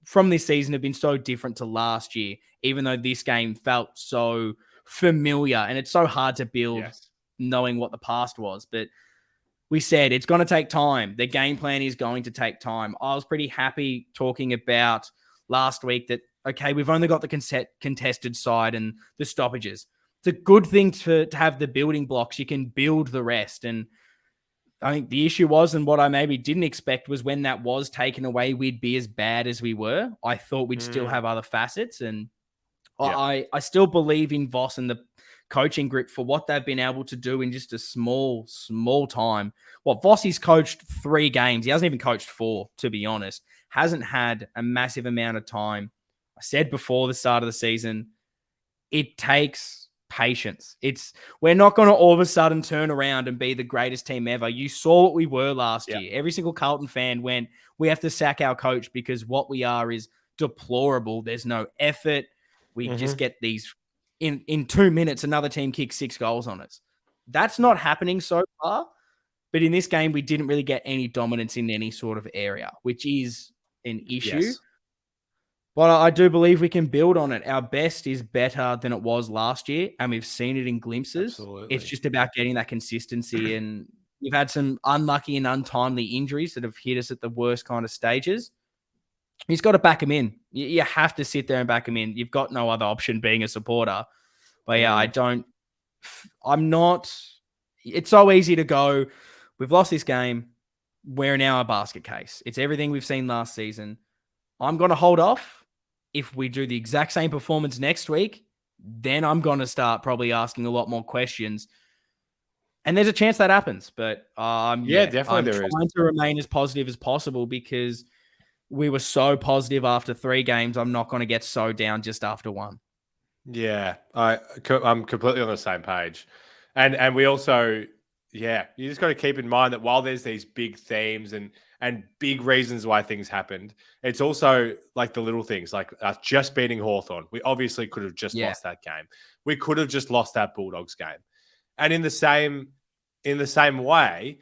from this season have been so different to last year, even though this game felt so familiar. And it's so hard to build knowing what the past was. But we said it's going to take time. The game plan is going to take time. I was pretty happy talking about last week that, okay, we've only got the contested side and the stoppages. It's a good thing to have the building blocks. You can build the rest. And I think the issue was, and what I maybe didn't expect was when that was taken away, we'd be as bad as we were. I thought we'd still have other facets. And I still believe in Voss and the coaching grip for what they've been able to do in just a small time. Vossi's coached 3 games. He hasn't even coached 4, to be honest. Hasn't had a massive amount of time. I said before the start of the season, it takes patience. We're not going to all of a sudden turn around and be the greatest team ever. You saw what we were last year. Every single Carlton fan went, we have to sack our coach because what we are is deplorable. There's no effort. We just get these in 2 minutes, another team kicks 6 goals on us. That's not happening so far. But in this game, we didn't really get any dominance in any sort of area, which is an issue. Yes. But I do believe we can build on it. Our best is better than it was last year, and we've seen it in glimpses. Absolutely. It's just about getting that consistency. And we've had some unlucky and untimely injuries that have hit us at the worst kind of stages. He's got to back him in. You have to sit there and back him in. You've got no other option being a supporter. But yeah, it's so easy to go, we've lost this game. We're now a basket case. It's everything we've seen last season. I'm going to hold off. If we do the exact same performance next week, then I'm going to start probably asking a lot more questions. And there's a chance that happens. But definitely I'm trying to remain as positive as possible because we were so positive after 3 games. I'm not going to get so down just after 1. Yeah, I'm completely on the same page. And we also, you just got to keep in mind that while there's these big themes and big reasons why things happened, it's also like the little things, like us just beating Hawthorn. We obviously could have just lost that game. We could have just lost that Bulldogs game. And in the same way,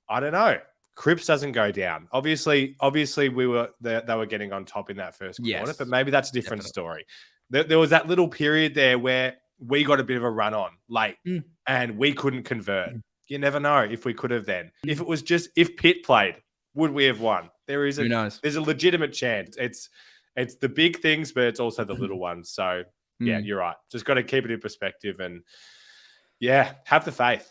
I don't know, Cripps doesn't go down. Obviously they were getting on top in that first quarter, but maybe that's a different story. There was that little period there where we got a bit of a run on late and we couldn't convert. You never know if we could have then. If it was just, if Pitt played, would we have won? There's a legitimate chance. It's the big things, but it's also the little ones. So yeah, you're right. Just got to keep it in perspective and have the faith.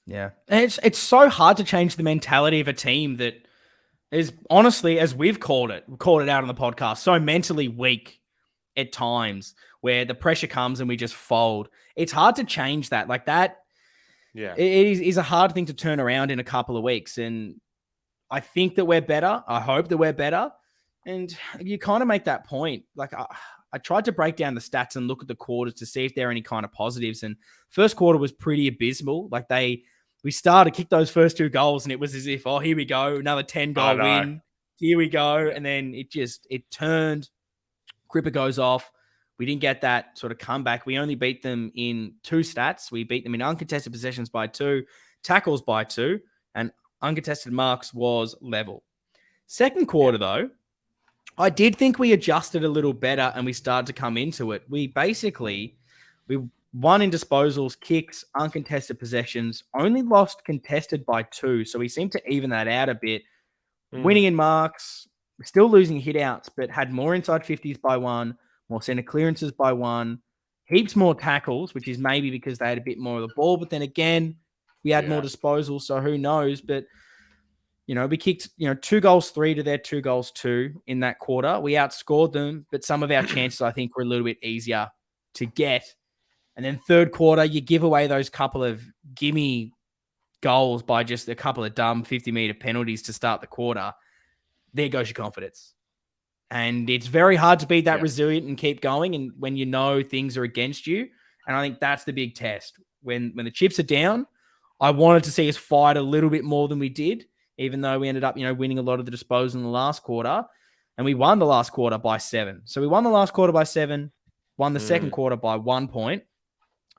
Yeah. And it's so hard to change the mentality of a team that is honestly, as we've called it out on the podcast, so mentally weak at times where the pressure comes and we just fold. It's hard to change that. Like that. Yeah. It is a hard thing to turn around in a couple of weeks. And I think that we're better. I hope that we're better. And you kind of make that point. Like I tried to break down the stats and look at the quarters to see if there are any kind of positives. And first quarter was pretty abysmal. Like we started to kick those first 2 goals and it was as if, oh, here we go. Another 10-goal win. Here we go. And then it turned. Cripper goes off. We didn't get that sort of comeback. We only beat them in 2 stats. We beat them in uncontested possessions by 2, tackles by 2, and uncontested marks was level. Second quarter, though, I did think we adjusted a little better and we started to come into it. We won in disposals, kicks, uncontested possessions, only lost contested by 2. So we seemed to even that out a bit. Winning in marks, we're still losing hit-outs, but had more inside 50s by 1, more center clearances by 1, heaps more tackles, which is maybe because they had a bit more of the ball. But then again, we had more disposals, so who knows? But, we kicked, 2 goals 3 to their 2 goals 2 in that quarter. We outscored them, but some of our chances, I think, were a little bit easier to get. And then third quarter, you give away those couple of gimme goals by just a couple of dumb 50-meter penalties to start the quarter. There goes your confidence. And it's very hard to be that resilient and keep going and when you know things are against you. And I think that's the big test. When the chips are down, I wanted to see us fight a little bit more than we did, even though we ended up, winning a lot of the disposal in the last quarter. And we won the last quarter by 7. So we won the last quarter by 7, won the second quarter by 1 point,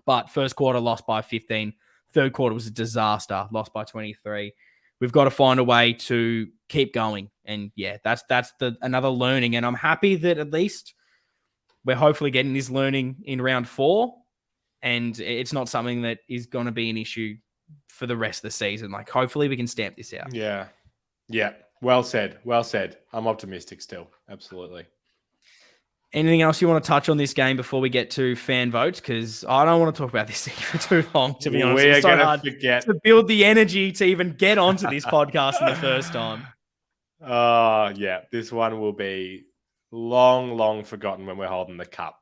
but first quarter lost by 15. Third quarter was a disaster, lost by 23. We've got to find a way to keep going. And that's another learning. And I'm happy that at least we're hopefully getting this learning in round 4. And it's not something that is going to be an issue for the rest of the season. Like, hopefully we can stamp this out. Yeah. Yeah. Well said. Well said. I'm optimistic still. Absolutely. Anything else you want to touch on this game before we get to fan votes? Because I don't want to talk about this thing for too long, to be honest. It's so hard to build the energy to even get onto this podcast in the first time. This one will be long, long forgotten when we're holding the cup.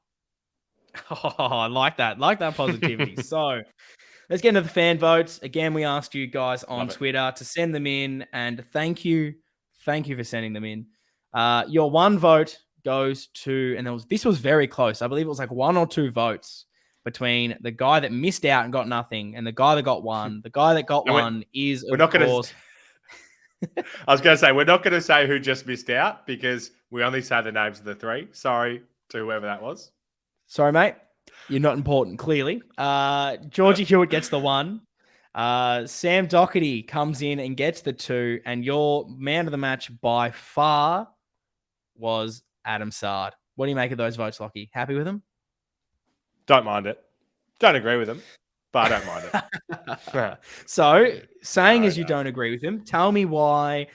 Oh, I like that. Like that positivity. So let's get into the fan votes. Again, we asked you guys on Love it. Twitter to send them in, and thank you. Thank you for sending them in. Your one vote goes to, and this was very close. I believe it was like 1 or 2 votes between the guy that missed out and got nothing and the guy that got one. The guy that got No, one is, we're of not going course. to. I was going to say, we're not going to say who just missed out because we only say the names of the 3. Sorry to whoever that was. Sorry, mate. You're not important, clearly. Georgie Hewitt gets the 1. Sam Doherty comes in and gets the 2. And your man of the match by far was Adam Sard. What do you make of those votes, Lockie? Happy with them? Don't mind it. Don't agree with him, but I don't mind it. So, saying No, as you don't agree with him, tell me why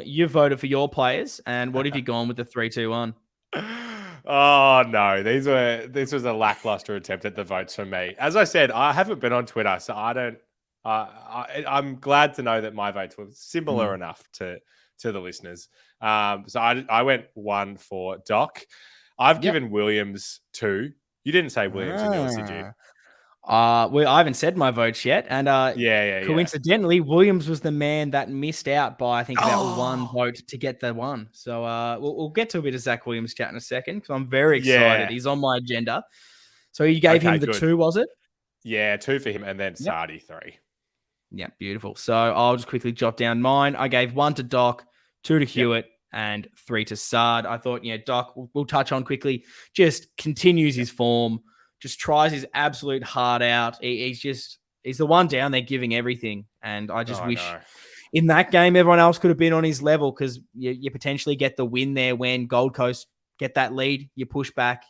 you voted for your players and what have you gone with the 3-2-1? Oh no, this was a lackluster attempt at the votes from me. As I said, I haven't been on Twitter, so I don't. I'm glad to know that my votes were similar enough to the listeners. So I went 1 for Doc. I've given Williams 2. You didn't say Williams in yours, did you? Well, I haven't said my votes yet, and Yeah. coincidentally, Williams was the man that missed out by I think about 1 vote to get the 1. So we'll get to a bit of Zach Williams chat in a second because I'm very excited. Yeah. He's on my agenda. So you gave him the good. 2, was it? Yeah, 2 for him, and then Sardi 3. Yeah, beautiful. So I'll just quickly jot down mine. I gave 1 to Doc, 2 to Hewitt, and 3 to Sard. I thought, Doc, we'll touch on quickly, just continues his form, just tries his absolute heart out. He's the one down there giving everything. And I just wish in that game, everyone else could have been on his level because you potentially get the win there when Gold Coast get that lead, you push back.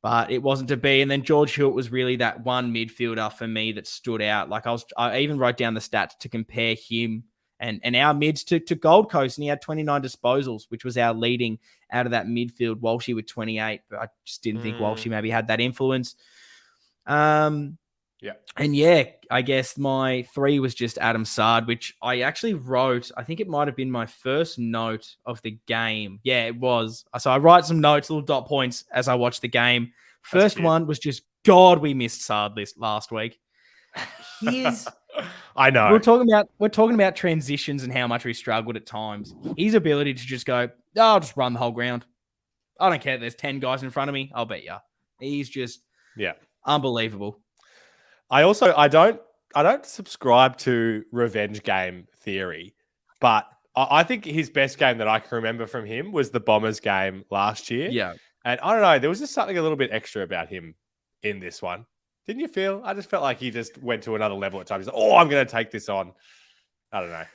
But it wasn't to be. And then George Hewitt was really that one midfielder for me that stood out. Like I even wrote down the stats to compare him and our mids to Gold Coast. And he had 29 disposals, which was our leading out of that midfield. Walshy with 28. But I just didn't think Walshy maybe had that influence. And I guess my 3 was just Adam Sard, which I actually wrote. I think it might have been my first note of the game. Yeah, it was. So I write some notes, little dot points as I watch the game. First one was just, God, we missed Sard last week. I know. We're talking about transitions and how much we struggled at times. His ability to just go, I'll just run the whole ground. I don't care. There's 10 guys in front of me. I'll bet you. He's just unbelievable. I don't subscribe to revenge game theory, but I think his best game that I can remember from him was the Bombers game last year. Yeah. And I don't know, there was just something a little bit extra about him in this one. Didn't you feel? I just felt like he just went to another level at times. He's like, I'm going to take this on. I don't know.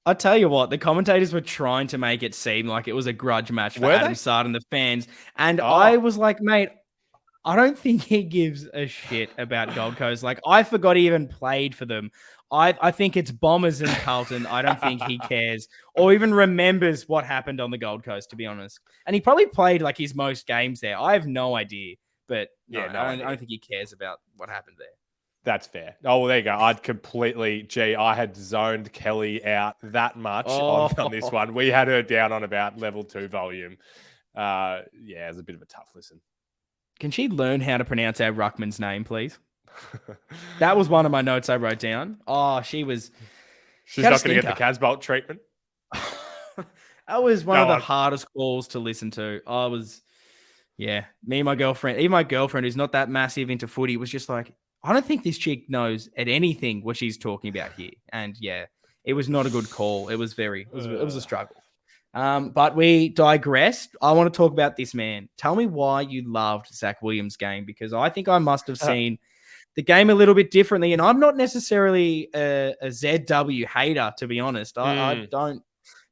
I'll tell you what, the commentators were trying to make it seem like it was a grudge match for Adam Sard and the fans. And I was like, mate, I don't think he gives a shit about Gold Coast. Like, I forgot he even played for them. I think it's Bombers and Carlton. I don't think he cares or even remembers what happened on the Gold Coast, to be honest. And he probably played like his most games there. I have no idea. But I don't think he cares about what happened there. That's fair. Oh, well, there you go. I had zoned Kelly out that much on this one. We had her down on about level 2 volume. It was a bit of a tough listen. Can she learn how to pronounce our Ruckman's name, please? That was one of my notes I wrote down. Oh, she's not going to get the Casbolt treatment. That was one of the hardest calls to listen to. Me and my girlfriend, even my girlfriend who's not that massive into footy, was just like, I don't think this chick knows at anything what she's talking about here. And it was not a good call. It was it was a struggle. But we digressed. I want to talk about this man. Tell me why you loved Zach Williams' game, because I think I must have seen the game a little bit differently. And I'm not necessarily a ZW hater, to be honest. I don't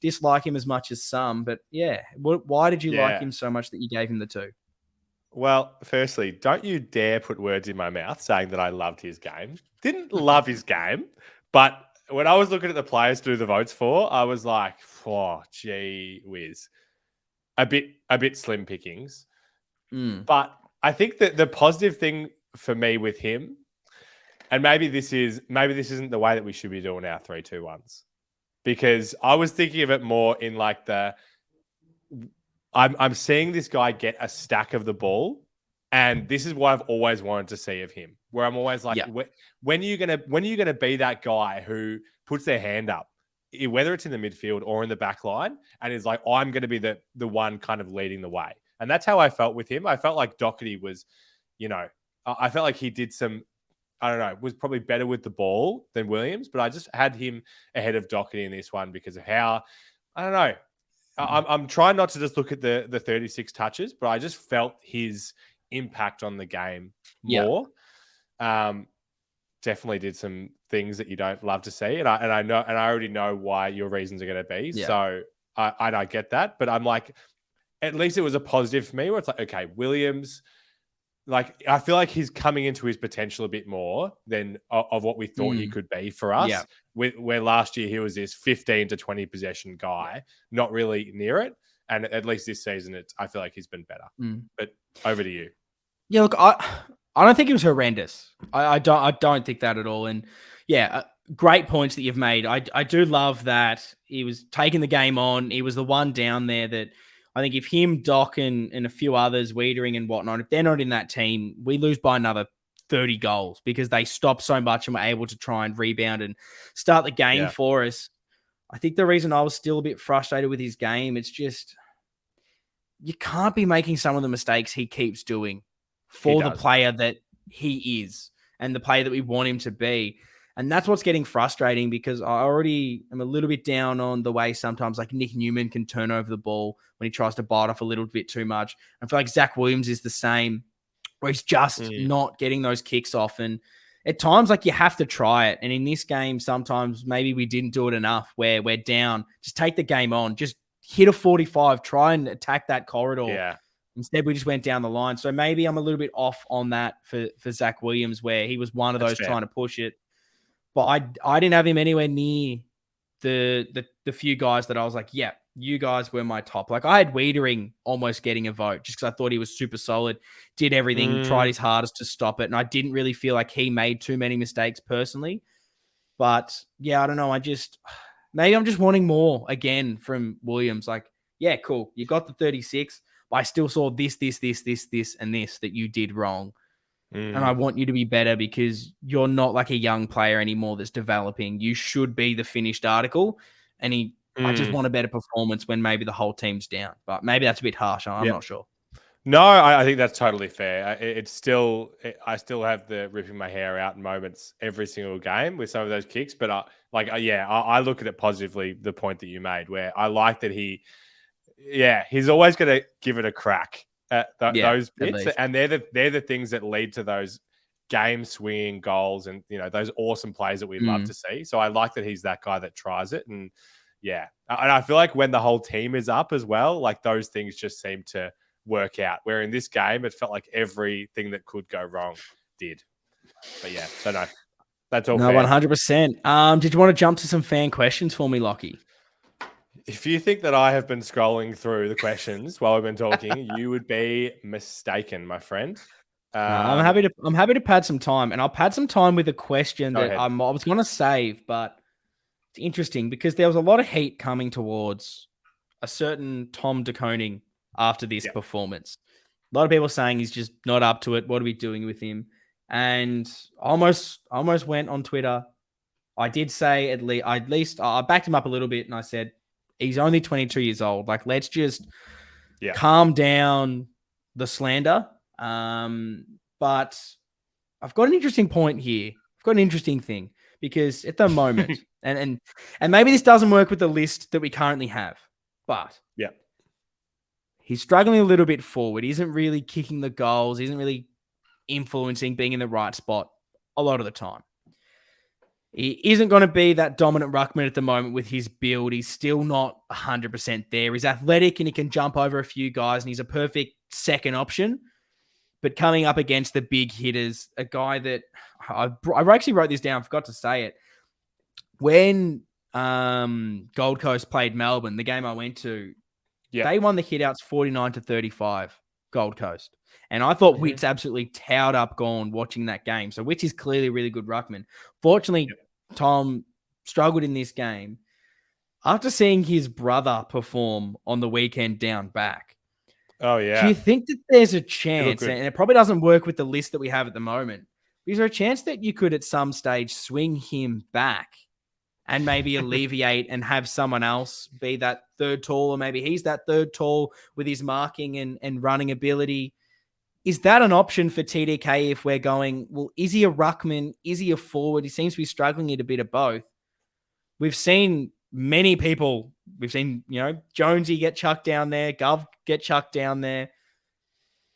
dislike him as much as some. But why did you like him so much that you gave him the 2? Well, firstly, don't you dare put words in my mouth saying that I loved his game. Didn't love his game, but when I was looking at the players to do the votes for, I was like, oh, gee whiz. A bit slim pickings. But I think that the positive thing for me with him, and maybe this isn't the way that we should be doing our 3-2-1s, because I was thinking of it more in like I'm seeing this guy get a stack of the ball And this is what I've always wanted to see of him, where I'm always like, when are you gonna be that guy who puts their hand up, whether it's in the midfield or in the back line, and is like, I'm going to be the one kind of leading the way. And that's how I felt with him. I felt like Doherty was, I felt like he did some, I don't know, was probably better with the ball than Williams, but I just had him ahead of Doherty in this one because of how, I don't know. I'm trying not to just look at the 36 touches, but I just felt his impact on the game more. Definitely did some things that you don't love to see, and I know, and I already know why your reasons are going to be. So I get that, but I'm like, at least it was a positive for me, where it's like, okay, Williams, like I feel like he's coming into his potential a bit more than of what we thought he could be for us. Where last year he was this 15 to 20 possession guy, not really near it, and at least this season, I feel like he's been better. But over to you. Yeah, look, I don't think it was horrendous. I don't think that at all. And great points that you've made. I do love that he was taking the game on. He was the one down there that I think if him, Doc, and a few others, Wiedering and whatnot, if they're not in that team, we lose by another 30 goals because they stopped so much and were able to try and rebound and start the game for us. I think the reason I was still a bit frustrated with his game, it's just you can't be making some of the mistakes he keeps doing for the player that he is and the player that we want him to be. And that's what's getting frustrating because I already am a little bit down on the way sometimes like Nick Newman can turn over the ball when he tries to bite off a little bit too much. I feel like Zach Williams is the same, where he's just not getting those kicks off. And at times, like, you have to try it. And in this game, sometimes maybe we didn't do it enough where we're down. Just take the game on. Just hit a 45. Try and attack that corridor. Yeah. Instead, we just went down the line. So maybe I'm a little bit off on that for Zach Williams, where he was one of those trying to push it. But I didn't have him anywhere near the few guys that I was like, yeah, you guys were my top. Like, I had Wiedering almost getting a vote just because I thought he was super solid, did everything, tried his hardest to stop it. And I didn't really feel like he made too many mistakes personally. But yeah, I don't know. Maybe I'm just wanting more again from Williams. Like, yeah, cool. You got the 36, but I still saw this, and this that you did wrong. And I want you to be better because you're not like a young player anymore that's developing. You should be the finished article. And I just want a better performance when maybe the whole team's down. But maybe that's a bit harsh. I'm not sure. No, I think that's totally fair. I still have the ripping my hair out moments every single game with some of those kicks. But I look at it positively, the point that you made, where I like that he's always going to give it a crack at those bits, and they're the things that lead to those game swinging goals and those awesome plays that we love to see. So I like that he's that guy that tries it, and and I feel like when the whole team is up as well, like those things just seem to work out. Where in this game, it felt like everything that could go wrong did. But so no, that's all. No, 100%. Did you want to jump to some fan questions for me, Lockie? If you think that I have been scrolling through the questions while we've been talking, you would be mistaken, my friend. I'm happy to pad some time, and I'll pad some time with a question that I was going to save, but it's interesting because there was a lot of heat coming towards a certain Tom de Koning after this performance. A lot of people saying he's just not up to it. What are we doing with him? And I almost went on Twitter. I did say at least I backed him up a little bit, and I said, he's only 22 years old. Like, let's just calm down the slander. But I've got an interesting point here. I've got an interesting thing because at the moment, and maybe this doesn't work with the list that we currently have, but he's struggling a little bit forward. He isn't really kicking the goals. He isn't really influencing, being in the right spot a lot of the time. He isn't going to be that dominant ruckman at the moment with his build. He's still not 100% there. He's athletic and he can jump over a few guys, and he's a perfect second option. But coming up against the big hitters, a guy that I actually wrote this down, forgot to say it. When Gold Coast played Melbourne, the game I went to, they won the hitouts 49-35, Gold Coast. And I thought Witt's absolutely towed up Gawn watching that game. So Witt is clearly a really good ruckman. Fortunately, Tom struggled in this game. After seeing his brother perform on the weekend down back, Oh, Do yeah. you think that there's a look chance, good. and it probably doesn't work with the list that we have at the moment, is there a chance that you could at some stage swing him back and maybe alleviate and have someone else be that third tall, or maybe he's that third tall with his marking and running ability? Is that an option for TDK if we're going, well, is he a ruckman? Is he a forward? He seems to be struggling at a bit of both. We've seen many people, Jonesy get chucked down there, Gov get chucked down there.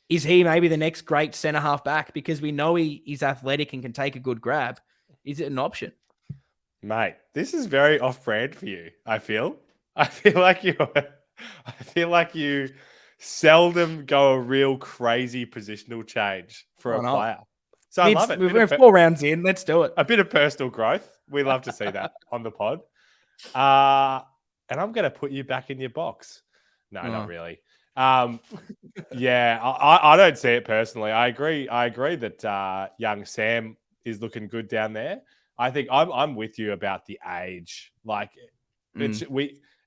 Is he maybe the next great centre half back? Because we know he's athletic and can take a good grab. Is it an option? Mate, this is very off-brand for you, I feel. I feel like you seldom go a real crazy positional change for Why a not? player. So I love it. We're 4 rounds in. Let's do it. A bit of personal growth. We love to see that on the pod. And I'm going to put you back in your box. No, not really. Yeah, I don't see it personally. I agree that young Sam is looking good down there. I think I'm with you about the age. Like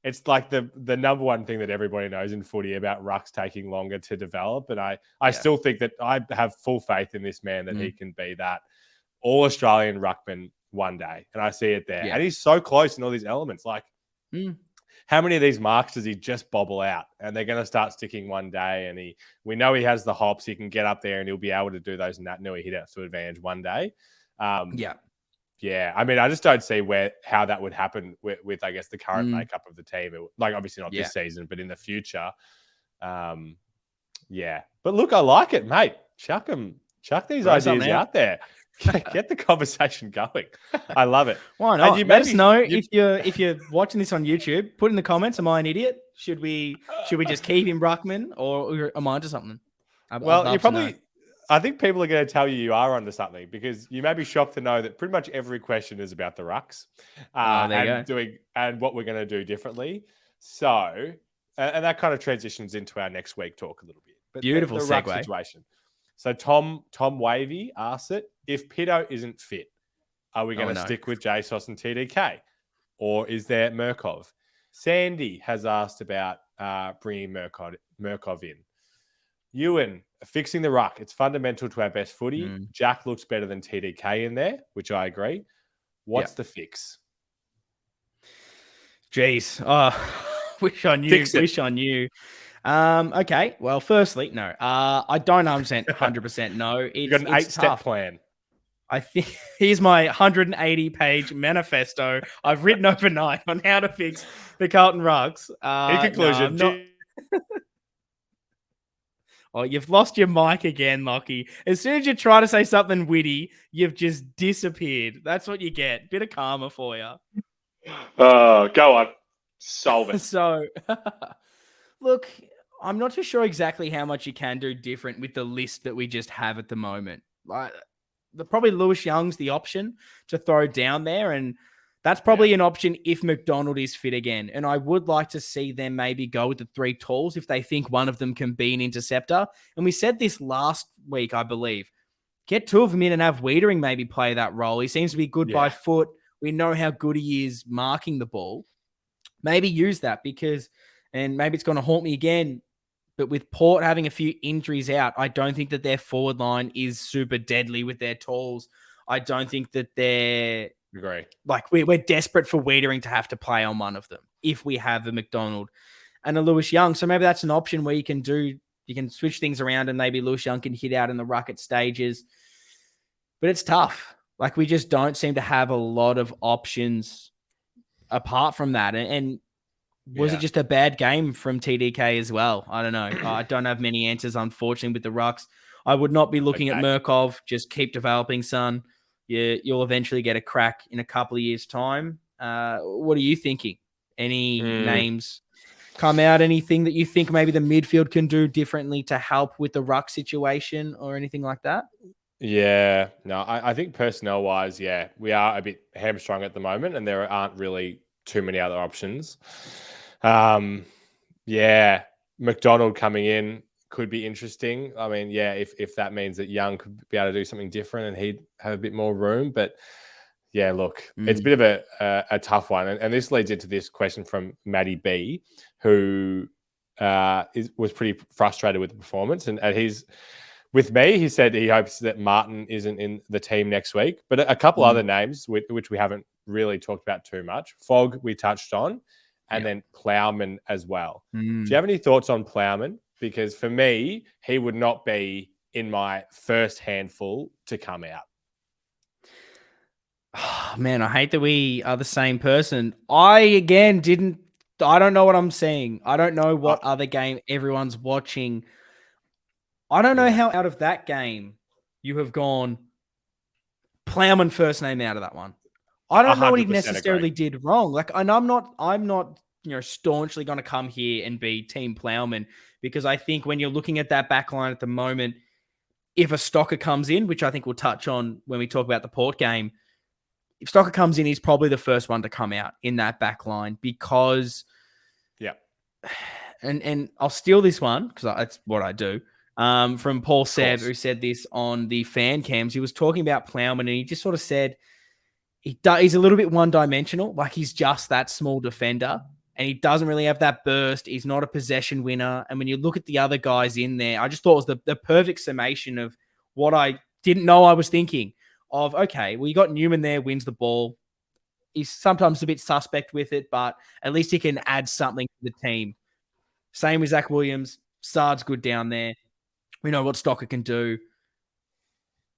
it's like the number one thing that everybody knows in footy about rucks taking longer to develop. And I still think that I have full faith in this man that he can be that all Australian ruckman one day. And I see it there. Yeah. And he's so close in all these elements. Like how many of these marks does he just bobble out? And they're going to start sticking one day. And we know he has the hops. He can get up there and he'll be able to do those Nui hit-outs to advantage one day. Yeah. I mean, I just don't see how that would happen with I guess, the current makeup of the team. Like, obviously not this season, but in the future. Yeah. But look, I like it, mate. Chuck these ideas out there. Get the conversation going. I love it. Why not? Let us know if you're watching this on YouTube. Put in the comments, am I an idiot? Should we just keep him ruckman, or am I onto something? I think people are going to tell you are onto something, because you may be shocked to know that pretty much every question is about the rucks and what we're going to do differently. So, and that kind of transitions into our next week talk a little bit. But beautiful the segue. ruck situation. So Tom Wavy asks it, if Pito isn't fit, are we going to stick with JSOS and TDK? Or is there Murkov? Sandy has asked about bringing Murkov in. Ewan, fixing the ruck. It's fundamental to our best footy. Jack looks better than TDK in there, which I agree. What's the fix? Jeez. Wish I knew. Okay. Well, firstly, no. I don't 100% know. You've got an 8-step plan. I think here's my 180-page manifesto I've written overnight on how to fix the Carlton rucks. In conclusion, Oh, you've lost your mic again, Lockie. As soon as you try to say something witty, you've just disappeared. That's what you get. Bit of karma for you. Go on. Solve it. So, look, I'm not too sure exactly how much you can do different with the list that we just have at the moment. Like, probably Lewis Young's the option to throw down there, and that's probably an option if McDonald is fit again. And I would like to see them maybe go with the 3 talls if they think one of them can be an interceptor. And we said this last week, I believe. Get 2 of them in and have Wiedering maybe play that role. He seems to be good by foot. We know how good he is marking the ball. Maybe use that and maybe it's going to haunt me again, but with Port having a few injuries out, I don't think that their forward line is super deadly with their talls. I don't think that they're... Agree. Like, we're desperate for Wiedering to have to play on one of them if we have a McDonald and a Lewis Young. So maybe that's an option where you can switch things around and maybe Lewis Young can hit out in the ruck at stages. But it's tough. Like, we just don't seem to have a lot of options apart from that. And was it just a bad game from TDK as well? I don't know. I don't have many answers, unfortunately, with the rucks. I would not be looking at Murkov. Just keep developing, son. You'll eventually get a crack in a couple of years' time. What are you thinking? Any names come out? Anything that you think maybe the midfield can do differently to help with the ruck situation or anything like that? Yeah. No, I think personnel-wise, we are a bit hamstrung at the moment, and there aren't really too many other options. McDonald coming in could be interesting. I mean, if that means that Young could be able to do something different and he'd have a bit more room. But look, it's a bit of a tough one. And this leads into this question from Maddie B, who was pretty frustrated with the performance, and he's with me. He said he hopes that Martin isn't in the team next week, but a couple other names which we haven't really talked about too much. Fogg we touched on, and then Plowman as well. Do you have any thoughts on Plowman? Because for me, he would not be in my first handful to come out. Oh, man, I hate that we are the same person. I don't know what I'm seeing. I don't know what other game everyone's watching. I don't know how out of that game you have gone Plowman first name out of that one. I don't know what he necessarily did wrong. Like, and I'm not, staunchly going to come here and be Team Plowman, because I think when you're looking at that back line at the moment, if a Stocker comes in, which I think we'll touch on when we talk about the Port game, if Stocker comes in, he's probably the first one to come out in that back line, because and I'll steal this one because that's what I do. From Paul Seb, who said this on the fan cams. He was talking about Plowman, and he just sort of said he's a little bit one-dimensional. Like, he's just that small defender, and he doesn't really have that burst. He's not a possession winner. And when you look at the other guys in there, I just thought it was the perfect summation of what I didn't know I was thinking of. Okay, well, you got Newman there, wins the ball. He's sometimes a bit suspect with it, but at least he can add something to the team. Same with Zach Williams. Sard's good down there. We know what Stocker can do.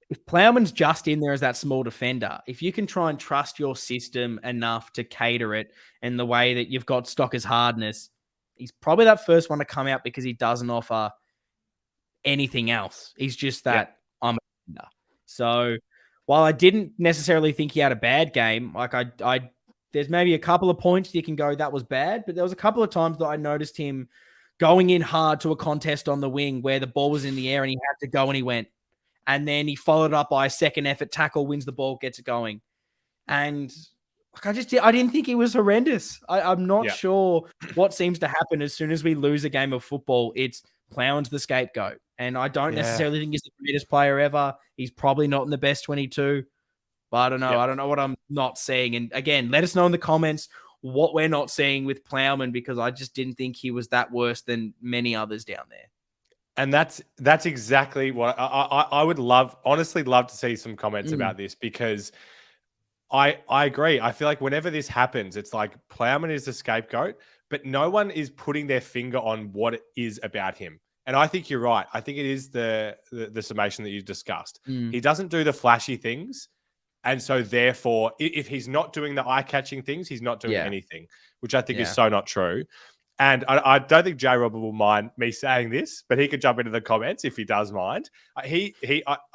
If Plowman's just in there as that small defender, if you can try and trust your system enough to cater it in the way that you've got Stocker's hardness, he's probably that first one to come out, because he doesn't offer anything else. He's just that I'm a defender. So while I didn't necessarily think he had a bad game, like I there's maybe a couple of points you can go, that was bad, but there was a couple of times that I noticed him going in hard to a contest on the wing where the ball was in the air and he had to go, and he went. And then he followed up by a second effort tackle, wins the ball, gets it going. And I didn't think he was horrendous. I'm not sure what seems to happen as soon as we lose a game of football. It's Plowman's the scapegoat. And I don't necessarily think he's the greatest player ever. He's probably not in the best 22. But I don't know. I don't know what I'm not seeing. And again, let us know in the comments what we're not seeing with Plowman, because I just didn't think he was that worse than many others down there. And that's exactly what I would honestly love to see some comments about this, because I agree. I feel like whenever this happens, it's like Plowman is the scapegoat, but no one is putting their finger on what it is about him. And I think you're right. I think it is the summation that you discussed. He doesn't do the flashy things. And so therefore, if he's not doing the eye-catching things, he's not doing anything, which I think is so not true. And I don't think J. Robert will mind me saying this, but he could jump into the comments if he does mind. I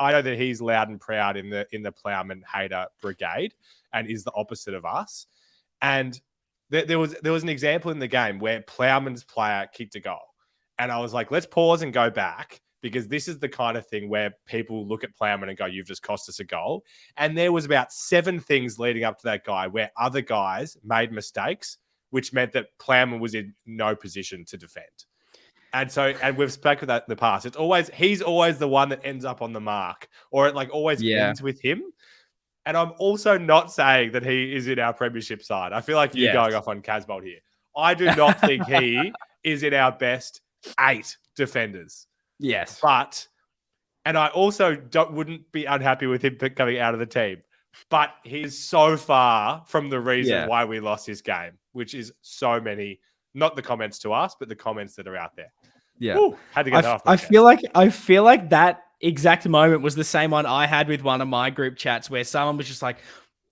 know that he's loud and proud in the Plowman hater brigade, and is the opposite of us. And there was an example in the game where Plowman's player kicked a goal, and I was like, let's pause and go back, because this is the kind of thing where people look at Plowman and go, you've just cost us a goal. And there was about 7 things leading up to that guy where other guys made mistakes, which meant that Plowman was in no position to defend. And we've spoken about that in the past. He's always the one that ends up on the mark, or it always ends with him. And I'm also not saying that he is in our premiership side. I feel like you're going off on Casbolt here. I do not think he is in our best 8 defenders. Yes. And I also wouldn't be unhappy with him coming out of the team. But he's so far from the reason why we lost this game, which is so many, not the comments to us, but the comments that are out there. Yeah. Ooh, had to get that off. I feel like that exact moment was the same one I had with one of my group chats, where someone was just like,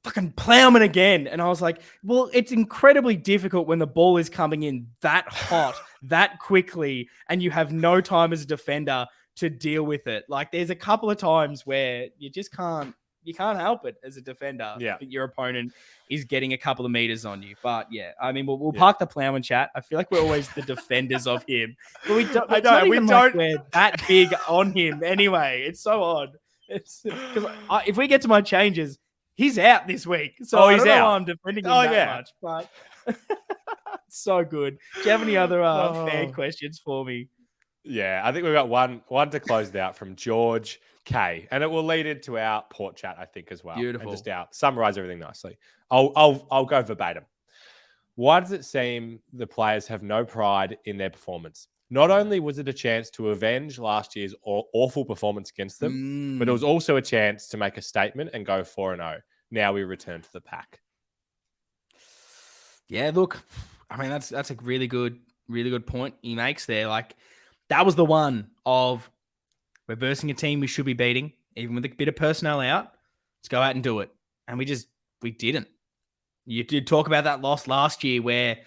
fucking Plowman again. And I was like, well, it's incredibly difficult when the ball is coming in that hot, that quickly, and you have no time as a defender to deal with it. Like, there's a couple of times where you just can't help it as a defender. Yeah. That your opponent is getting a couple of meters on you. But yeah, I mean, we'll park the Plowman chat. I feel like we're always the defenders of him. But we don't. We're that big on him anyway. It's so odd. It's because if we get to my changes, he's out this week. So I don't know why I'm defending him that much. But so good. Do you have any other fan questions for me? Yeah, I think we've got one to close it out from George K, and it will lead into our Port chat, I think, as well. Beautiful. And just summarize everything nicely. I'll go verbatim. Why does it seem the players have no pride in their performance? Not only was it a chance to avenge last year's awful performance against them, but it was also a chance to make a statement and go 4-0. Now we return to the pack. Yeah, look, I mean that's a really good point he makes there. Like that was the one of we're versing a team we should be beating, even with a bit of personnel out. Let's go out and do it, and we didn't. You did talk about that loss last year where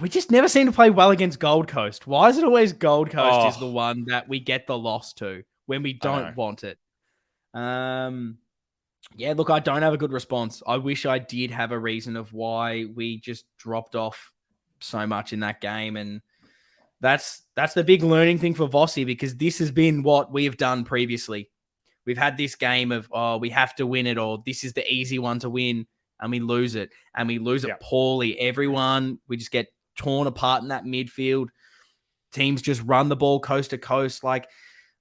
we just never seem to play well against Gold Coast. Why is it always Gold Coast is the one that we get the loss to when we don't want it? Yeah, look, I don't have a good response. I wish I did have a reason of why we just dropped off so much in that game. And that's the big learning thing for Vossi, because this has been what we have done previously. We've had this game of, we have to win it, or this is the easy one to win, and we lose it. And we lose it poorly. We just get torn apart in that midfield. Teams just run the ball coast to coast. Like,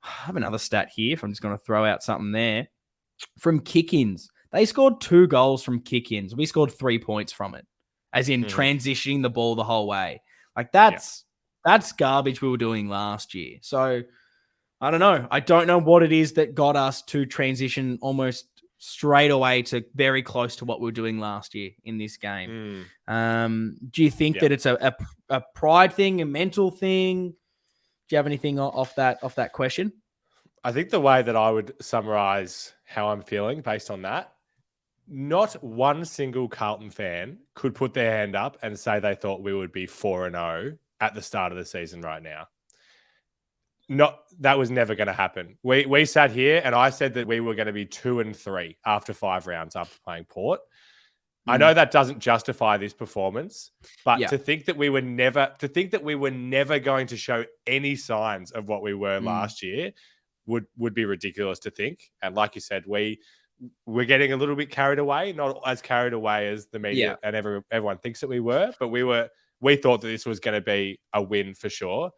I have another stat here if I'm just going to throw out something there. From kick-ins, they scored 2 goals from kick-ins. We scored 3 points from it, as in transitioning the ball the whole way. Like that's garbage we were doing last year. So I don't know. I don't know what it is that got us to transition almost straight away to very close to what we were doing last year in this game. Do you think that it's a pride thing, a mental thing? Do you have anything off that question? I think the way that I would summarize how I'm feeling based on that, not one single Carlton fan could put their hand up and say they thought we would be 4-0 at the start of the season right now. That was never going to happen. We sat here and I said that we were going to be 2-3 after 5 rounds after playing Port. I know that doesn't justify this performance, but to think that we were never going to show any signs of what we were last year would be ridiculous to think. And like you said, we're getting a little bit carried away, not as carried away as the media and everyone thinks that we were, but we thought that this was going to be a win for sure.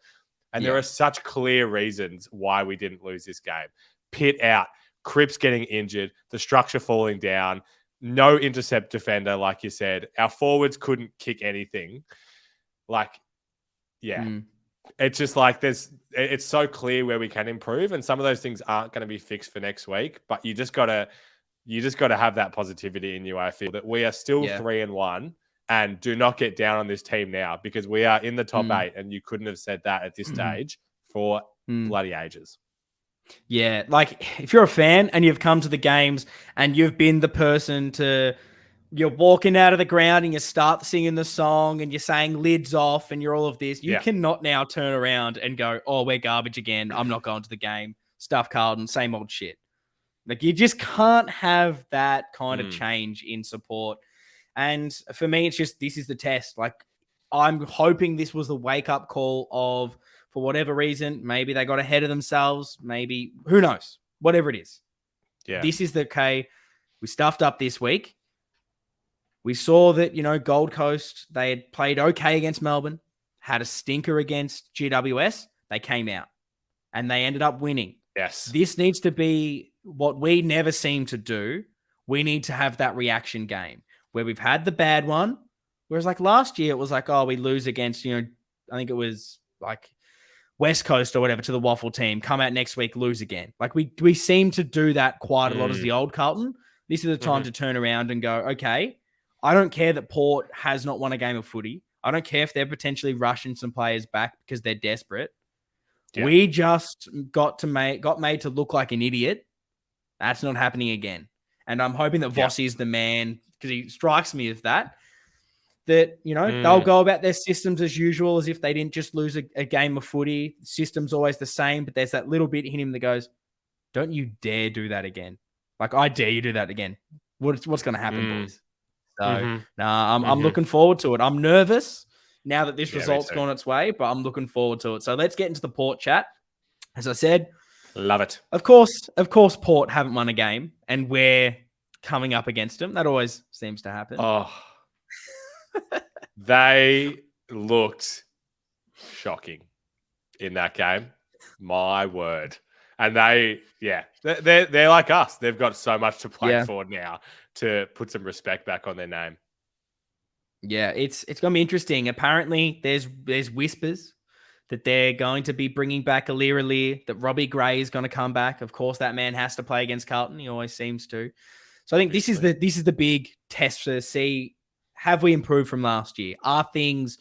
And there are such clear reasons why we didn't lose this game. Pitt out, Cripps getting injured, the structure falling down, no intercept defender, like you said. Our forwards couldn't kick anything. It's just like it's so clear where we can improve, and some of those things aren't going to be fixed for next week. But you just gotta have that positivity in you. I feel that we are still 3-1, and do not get down on this team now, because we are in the top 8, and you couldn't have said that at this stage for bloody ages. Yeah, like if you're a fan and you've come to the games and you've been the person you're walking out of the ground and you start singing the song and you're saying lids off and you're all of this, you cannot now turn around and go, oh, we're garbage again. I'm not going to the game. Stuff Carlton, same old shit. Like you just can't have that kind of change in support. And for me, it's just, this is the test. Like I'm hoping this was the wake up call of, for whatever reason, maybe they got ahead of themselves. Maybe, who knows, whatever it is. Yeah. This is we stuffed up this week. We saw that, Gold Coast, they had played okay against Melbourne, had a stinker against GWS. They came out and they ended up winning. Yes. This needs to be what we never seem to do. We need to have that reaction game where we've had the bad one. Whereas like last year, it was like, oh, we lose against, I think it was like West Coast or whatever to the Waffle team, come out next week, lose again. Like we seem to do that quite a lot as the old Carlton. This is the time to turn around and go, okay, I don't care that Port has not won a game of footy. I don't care if they're potentially rushing some players back because they're desperate. Yeah. We just got made to look like an idiot. That's not happening again. And I'm hoping that Vossi is the man, because he strikes me as that they'll go about their systems as usual, as if they didn't just lose a game of footy. The system's always the same, but there's that little bit in him that goes, don't you dare do that again. Like, I dare you do that again. What's going to happen, boys? So, I'm looking forward to it. I'm nervous now that this result's gone its way, but I'm looking forward to it. So let's get into the Port chat. As I said, love it. Of course, Port haven't won a game, and we're coming up against them. That always seems to happen. Oh, they looked shocking in that game. My word. And they're like us. They've got so much to play for now to put some respect back on their name. Yeah, it's going to be interesting. Apparently, there's whispers that they're going to be bringing back Alira, that Robbie Gray is going to come back. Of course, that man has to play against Carlton. He always seems to. So I think this is the big test to see, have we improved from last year? Are things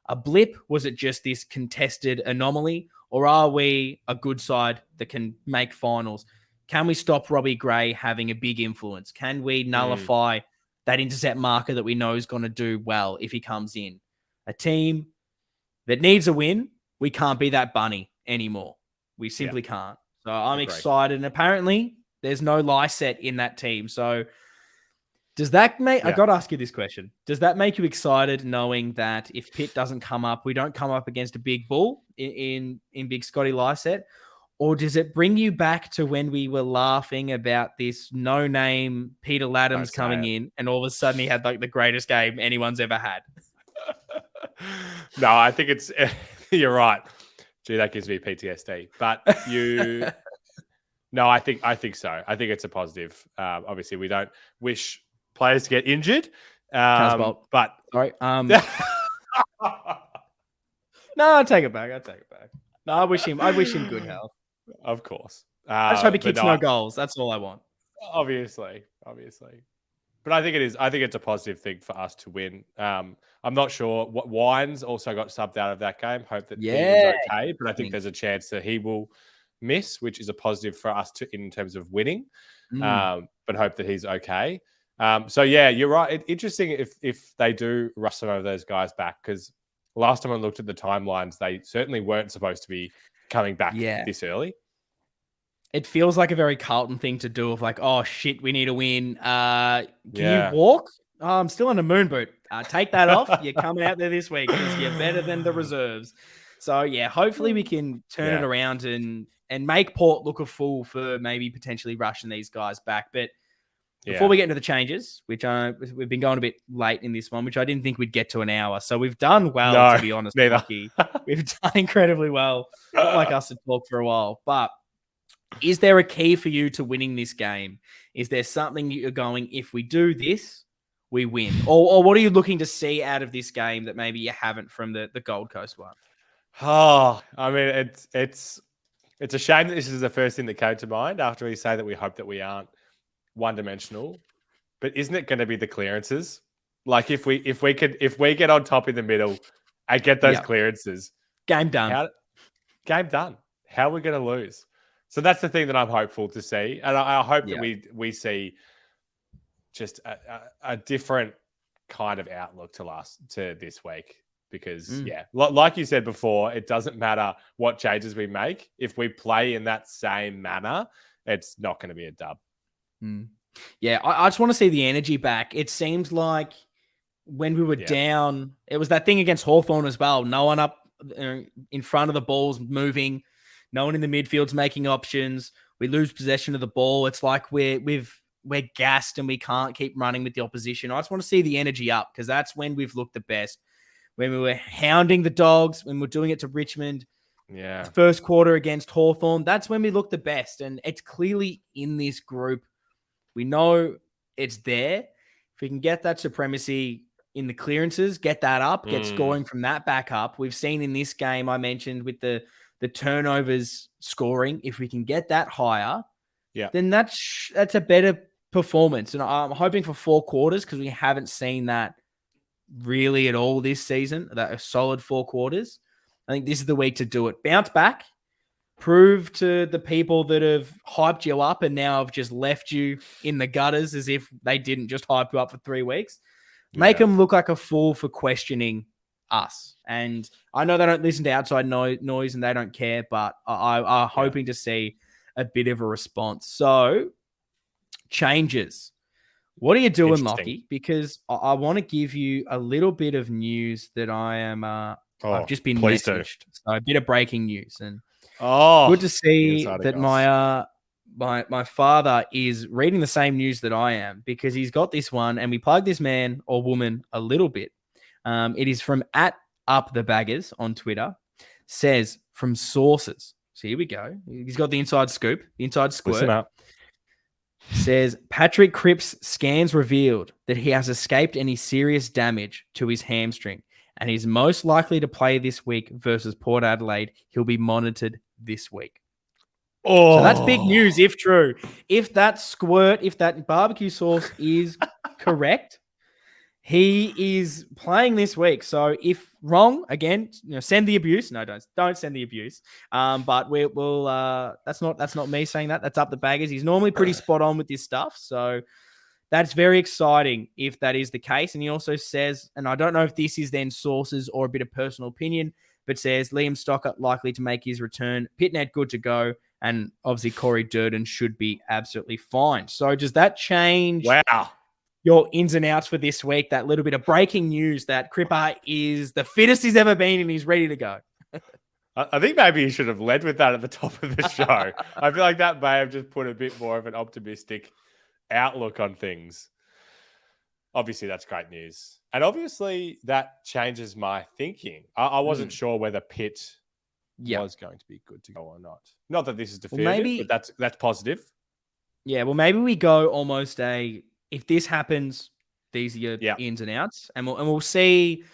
a blip? Was it just this contested anomaly? Or are we a good side that can make finals? Can we stop Robbie Gray having a big influence? Can we nullify that intercept marker that we know is going to do well if he comes in? A team that needs a win, we can't be that bunny anymore. We simply can't. So I'm excited. And apparently there's no lie set in that team. So does that make, I got to ask you this question. Does that make you excited knowing that if Pitt doesn't come up, we don't come up against a big bull in Big Scotty Lycett? Or does it bring you back to when we were laughing about this no-name Peter Laddams coming in and all of a sudden he had like the greatest game anyone's ever had? No, I think it's, you're right. Gee, that gives me PTSD. But no, I think so. I think it's a positive. Obviously, we don't wish players to get injured. But sorry. No, I take it back. No, I wish him good health. Of course. I just hope he kicks no goals. That's all I want. Obviously. But I think it is. I think it's a positive thing for us to win. I'm not sure what Wines also got subbed out of that game. Hope that he was okay. But I think there's a chance that he will miss, which is a positive for us in terms of winning. But hope that he's okay. So yeah, you're right. Interesting if they do rush some of those guys back, because last time I looked at the timelines, they certainly weren't supposed to be coming back this early. It feels like a very Carlton thing to do of like, oh shit, we need a win. Can you walk? Oh, I'm still in a moon boot. Take that off. You're coming out there this week because you're better than the reserves. So yeah, hopefully we can turn it around and make Port look a fool for maybe potentially rushing these guys back. But before we get into the changes, which we've been going a bit late in this one, which I didn't think we'd get to an hour. So we've done well, to be honest. We've done incredibly well. Not like us to talk for a while. But is there a key for you to winning this game? Is there something you're going, if we do this, we win? Or what are you looking to see out of this game that maybe you haven't from the Gold Coast one? Oh, I mean, it's a shame that this is the first thing that came to mind after we say that we hope that we aren't one-dimensional. But isn't it going to be the clearances? Like if we get on top in the middle and get those clearances, game done. Game done. How are we going to lose? So that's the thing that I'm hopeful to see, and I hope that we see just a different kind of outlook to this week. Because like you said before, it doesn't matter what changes we make. If we play in that same manner, it's not going to be a dub. Yeah, I just want to see the energy back. It seems like when we were down, it was that thing against Hawthorn as well. No one up in front of the ball's moving. No one in the midfield's making options. We lose possession of the ball. It's like we're gassed and we can't keep running with the opposition. I just want to see the energy up because that's when we've looked the best. When we were hounding the Dogs, when we're doing it to Richmond, first quarter against Hawthorn, that's when we looked the best. And it's clearly in this group. We know it's there. If we can get that supremacy in the clearances, get that up, get scoring from that back up. We've seen in this game, I mentioned with the turnovers scoring, if we can get that higher, then that's a better performance. And I'm hoping for 4 quarters because we haven't seen that really at all this season, that a solid 4 quarters. I think this is the week to do it. Bounce back, prove to the people that have hyped you up and now have just left you in the gutters as if they didn't just hype you up for 3 weeks. Make them look like a fool for questioning us. And I know they don't listen to outside noise and they don't care, but I'm hoping to see a bit of a response. So, changes. What are you doing, Lockie? Because I want to give you a little bit of news that I am. I've just been messaged. So a bit of breaking news, and good to see that my father is reading the same news that I am because he's got this one, and we plug this man or woman a little bit. It is from @UpTheBaggers on Twitter. Says from sources. So here we go. He's got the inside scoop, the inside squirt. Listen up. Says Patrick Cripps scans revealed that he has escaped any serious damage to his hamstring and he's most likely to play this week versus Port Adelaide. He'll be monitored this week. So that's big news if true. If that barbecue sauce is correct, he is playing this week. So if wrong, again, send the abuse. No, don't send the abuse. But we'll that's not me saying that. That's up the baggers. He's normally pretty spot on with this stuff. So that's very exciting if that is the case. And he also says, and I don't know if this is then sources or a bit of personal opinion, but says Liam Stockott likely to make his return. Pitnet good to go. And obviously Corey Durden should be absolutely fine. So does that change your ins and outs for this week? That little bit of breaking news that Cripper is the fittest he's ever been and he's ready to go. I think maybe you should have led with that at the top of the show. I feel like that may have just put a bit more of an optimistic outlook on things. Obviously, that's great news. And obviously, that changes my thinking. I wasn't sure whether Pitt was going to be good to go or not. Not that this is definitive, but that's positive. Yeah, well, maybe we go almost if this happens, these are your ins and outs, and we'll see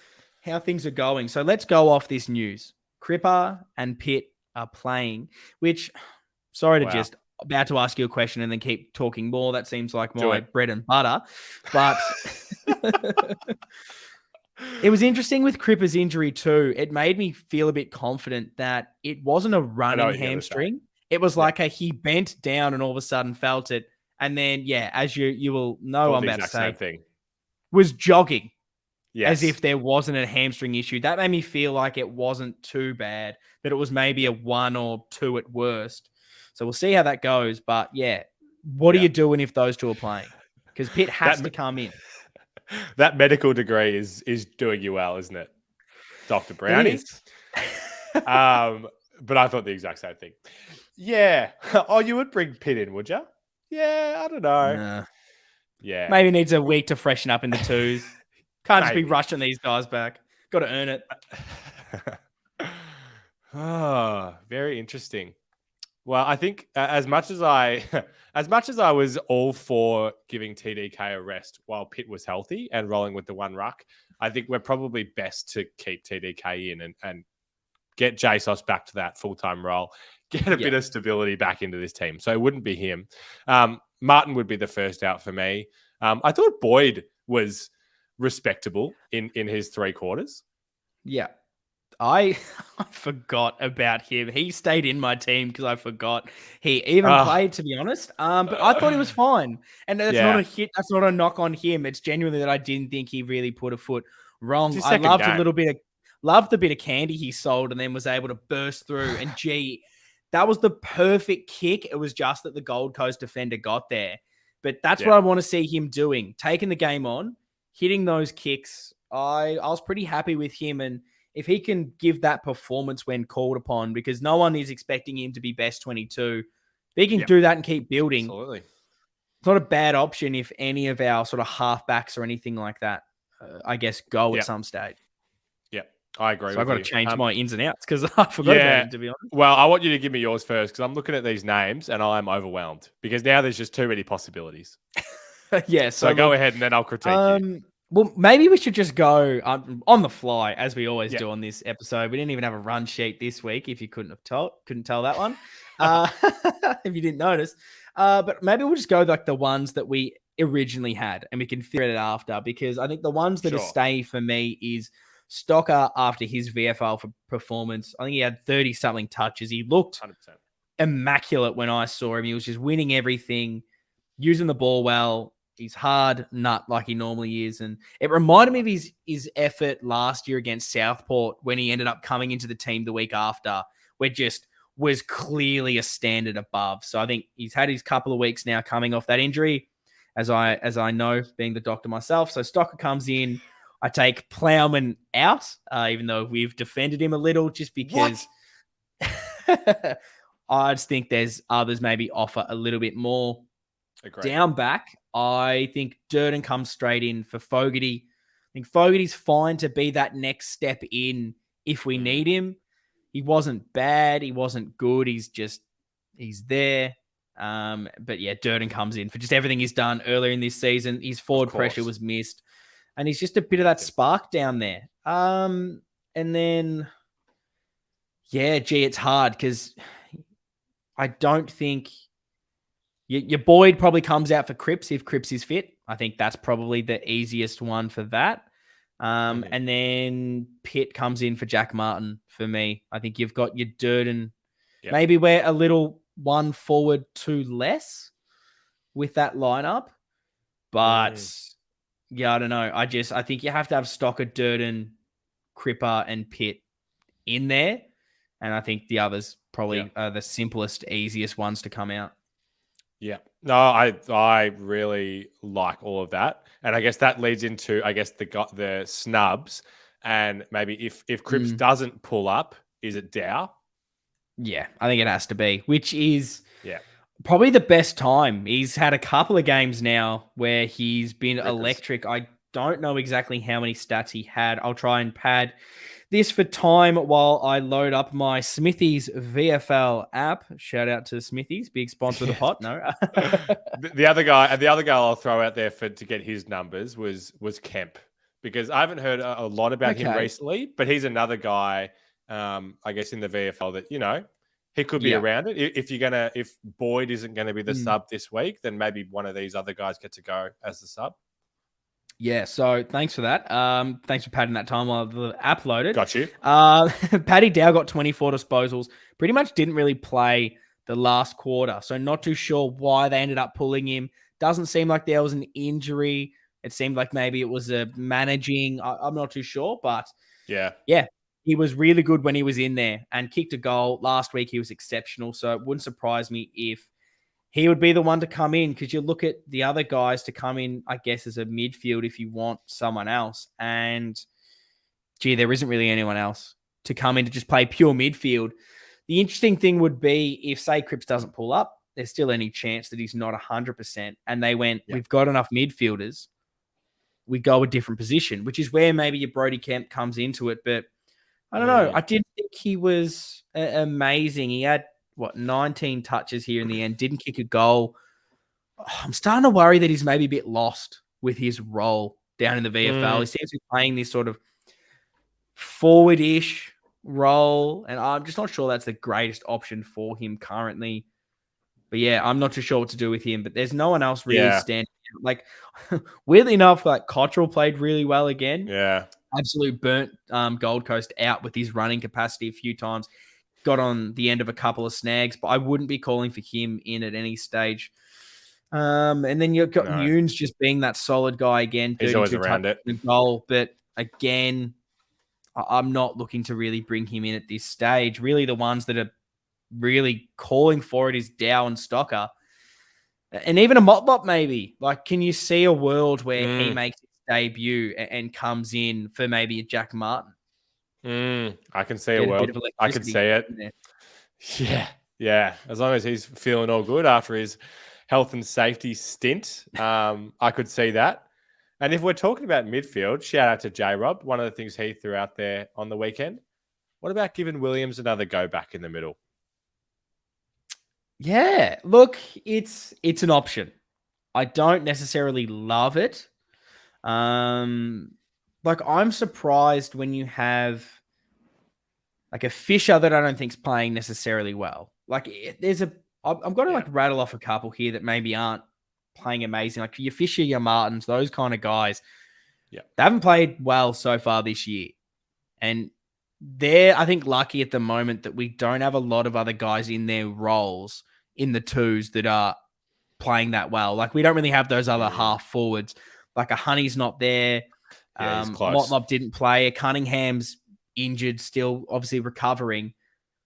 how things are going. So let's go off this news. Cripper and Pitt are playing, which, sorry to just about to ask you a question and then keep talking more. That seems like my bread and butter. But it was interesting with Cripper's injury too. It made me feel a bit confident that it wasn't a running hamstring. It was like he bent down and all of a sudden felt it. And then, as you will know, I'm about to say, was jogging as if there wasn't a hamstring issue. That made me feel like it wasn't too bad, that it was maybe a 1 or 2 at worst. So we'll see how that goes. But what are you doing if those two are playing? Because Pitt has to come in. That medical degree is doing you well, isn't it, Dr. Brownie? But I thought the exact same thing. Yeah. Oh, you would bring Pitt in, would you? Yeah, I don't know. Nah. Yeah. Maybe needs a week to freshen up in the twos. Can't just be rushing these guys back. Got to earn it. Very interesting. Well, I think as much as I was all for giving TDK a rest while Pitt was healthy and rolling with the one ruck, I think we're probably best to keep TDK in and get JSOS back to that full-time role, get a bit of stability back into this team. So it wouldn't be him. Martin would be the first out for me. I thought Boyd was respectable in his 3 quarters. Yeah. I forgot about him. He stayed in my team because I forgot he even played, to be honest. But I thought he was fine. And that's not a hit. That's not a knock on him. It's genuinely that I didn't think he really put a foot wrong. I loved loved the bit of candy he sold and then was able to burst through. And that was the perfect kick. It was just that the Gold Coast defender got there. But that's what I want to see him doing. Taking the game on, hitting those kicks. I was pretty happy with him. And if he can give that performance when called upon, because no one is expecting him to be best 22, if he can do that and keep building, absolutely. It's not a bad option if any of our sort of halfbacks or anything like that, I guess, go at some stage. Yeah, I agree. So I've got to change my ins and outs because I forgot about him, to be honest. Well, I want you to give me yours first because I'm looking at these names and I'm overwhelmed because now there's just too many possibilities. So go ahead and then I'll critique you. Well, maybe we should just go on the fly, as we always do on this episode. We didn't even have a run sheet this week, if you couldn't tell that one, if you didn't notice. But maybe we'll just go like the ones that we originally had, and we can figure it after. Because I think the ones that are staying for me is Stocker after his VFL for performance. I think he had 30-something touches. He looked 100%. Immaculate when I saw him. He was just winning everything, using the ball well. He's hard nut like he normally is. And it reminded me of his effort last year against Southport when he ended up coming into the team the week after, where just was clearly a standard above. So I think he's had his couple of weeks now coming off that injury, as I know, being the doctor myself. So Stocker comes in. I take Plowman out, even though we've defended him a little, just because I just think there's others maybe offer a little bit more. Agreed. Down back, I think Durden comes straight in for Fogarty. I think Fogarty's fine to be that next step in if we need him. He wasn't bad. He wasn't good. He's there. But yeah, Durden comes in for just everything he's done earlier in this season. His forward pressure was missed, and he's just a bit of that spark down there. And then, yeah, it's hard because I don't think your Boyd probably comes out for Cripps if Cripps is fit. I think that's probably the easiest one for that. And then Pitt comes in for Jack Martin for me. I think you've got your Durden. Maybe we're a little one forward too less with that lineup. But yeah, I don't know. I think you have to have Stocker, Durden, Cripper, and Pitt in there. And I think the others probably are the simplest, easiest ones to come out. Yeah. No, I really like all of that. And I guess that leads into, the snubs. And maybe if Cripps doesn't pull up, is it Dow? Yeah, I think it has to be, which is probably the best time. He's had a couple of games now where he's been electric. I don't know exactly how many stats he had. I'll try and pad this for time while I load up my Smithies VFL app. Shout out to Smithies, big sponsor of the pot. No, the other guy I'll throw out there to get his numbers was Kemp, because I haven't heard a lot about him recently, but he's another guy, I guess in the VFL that he could be around it. If Boyd isn't going to be the sub this week, then maybe one of these other guys get to go as the sub. Yeah, so thanks for that. Thanks for padding that time while the app loaded. Got you. Paddy Dow got 24 disposals. Pretty much didn't really play the last quarter, so not too sure why they ended up pulling him. Doesn't seem like there was an injury. It seemed like maybe it was a managing. I'm not too sure, but yeah, he was really good when he was in there and kicked a goal. Last week he was exceptional, so it wouldn't surprise me if he would be the one to come in, because you look at the other guys to come in, I guess, as a midfield if you want someone else. And, there isn't really anyone else to come in to just play pure midfield. The interesting thing would be if, say, Cripps doesn't pull up, there's still any chance that he's not 100%. And they went, we've got enough midfielders. We go a different position, which is where maybe your Brody Kemp comes into it. But I don't know. I didn't think he was amazing. He had 19 touches here in the end, didn't kick a goal. I'm starting to worry that he's maybe a bit lost with his role down in the VFL. He seems to be playing this sort of forward-ish role, and I'm just not sure that's the greatest option for him currently. But yeah, I'm not too sure what to do with him, but there's no one else really standing out. Like, weirdly enough, like Cottrell played really well again. Yeah. Absolute burnt Gold Coast out with his running capacity a few times. Got on the end of a couple of snags, but I wouldn't be calling for him in at any stage. And then you've got Nunes just being that solid guy again. He's always around it. Goal, but again, I'm not looking to really bring him in at this stage. Really, the ones that are really calling for it is Dow and Stocker. And even a Motlop maybe. Like, can you see a world where he makes his debut and comes in for maybe a Jack Martin? I can see a world. I can see it. Yeah. As long as he's feeling all good after his health and safety stint, I could see that. And if we're talking about midfield, shout out to J-Rob. One of the things he threw out there on the weekend. What about giving Williams another go back in the middle? Yeah, look, it's an option. I don't necessarily love it. Like, I'm surprised when you have like a Fisher that I don't think's playing necessarily well. Like, I'm going to rattle off a couple here that maybe aren't playing amazing. Like your Fisher, your Martins, those kind of guys. Yeah, they haven't played well so far this year, and they're, I think, lucky at the moment that we don't have a lot of other guys in their roles in the twos that are playing that well. Like, we don't really have those other half forwards. Like a Honey's not there. Motlop didn't play. Cunningham's injured, still obviously recovering.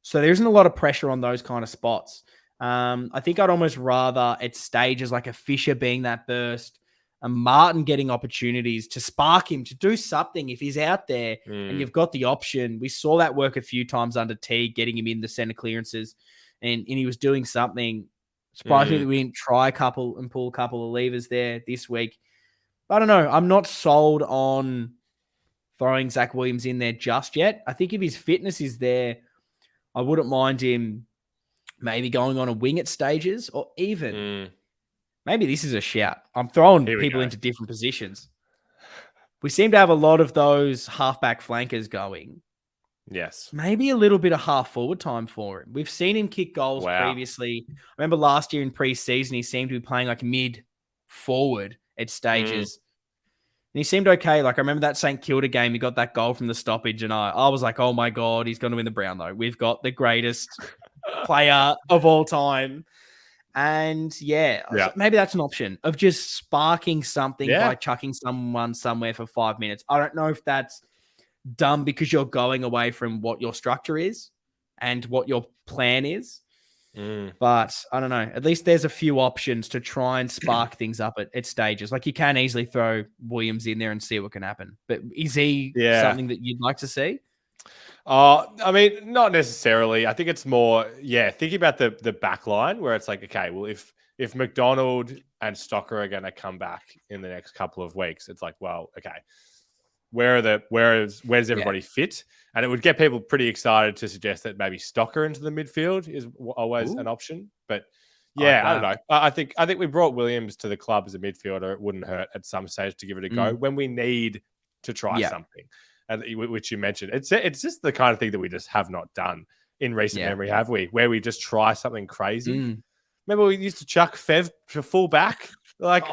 So there isn't a lot of pressure on those kind of spots. I think I'd almost rather at stages like a Fisher being that burst, a Martin getting opportunities to spark him, to do something if he's out there and you've got the option. We saw that work a few times under T, getting him in the center clearances, and he was doing something. Surprised me that we didn't try a couple and pull a couple of levers there this week. I don't know. I'm not sold on throwing Zach Williams in there just yet. I think if his fitness is there, I wouldn't mind him maybe going on a wing at stages, or even Mm, maybe this is a shout. I'm throwing here we people go. into different positions. We seem to have a lot of those halfback flankers going. Yes. Maybe a little bit of half forward time for him. We've seen him kick goals Wow. previously. I remember last year in preseason, he seemed to be playing like mid forward at Mm, stages. And he seemed okay. Like I remember that St. Kilda game, he got that goal from the stoppage, and I was like, oh my God, he's going to win the Brownlow. We've got the greatest player of all time. And yeah, yeah. so maybe that's an option of just sparking something Yeah. by chucking someone somewhere for 5 minutes. I don't know if that's dumb because you're going away from what your structure is and what your plan is. Mm, But I don't know. At least there's a few options to try and spark things up at stages. Like you can easily throw Williams in there and see what can happen. But is he yeah. something that you'd like to see? I mean, not necessarily. I think it's more, thinking about the back line where it's like, okay, well, if McDonald and Stocker are going to come back in the next couple of weeks, it's like, well, okay, where's everybody fit? And it would get people pretty excited to suggest that maybe Stocker into the midfield is always Ooh. an option. But I like I don't that. know. I think we brought Williams to the club as a midfielder. It wouldn't hurt at some stage to give it a go when we need to try Yeah. something, and which you mentioned. It's just the kind of thing that we just have not done in recent memory, have we? Where we just try something crazy. Remember we used to chuck Fev to full back? Like,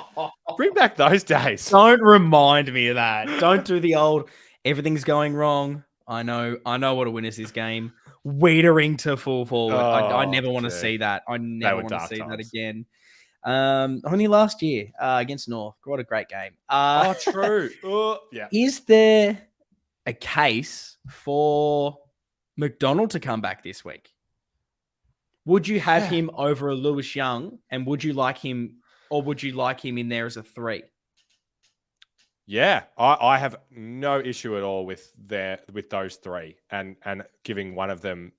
bring back those days. Don't remind me of that. Don't do the old everything's going wrong. I know what a win is this game. Wadering to full forward. I never want to see that. I never want to see that again. Only last year against North. What a great game. True. Yeah. Is there a case for McDonald to come back this week? Would you have him over a Lewis Young, and would you like him, or would you like him in there as a 3? Yeah, I have no issue at all with those 3, and giving one of them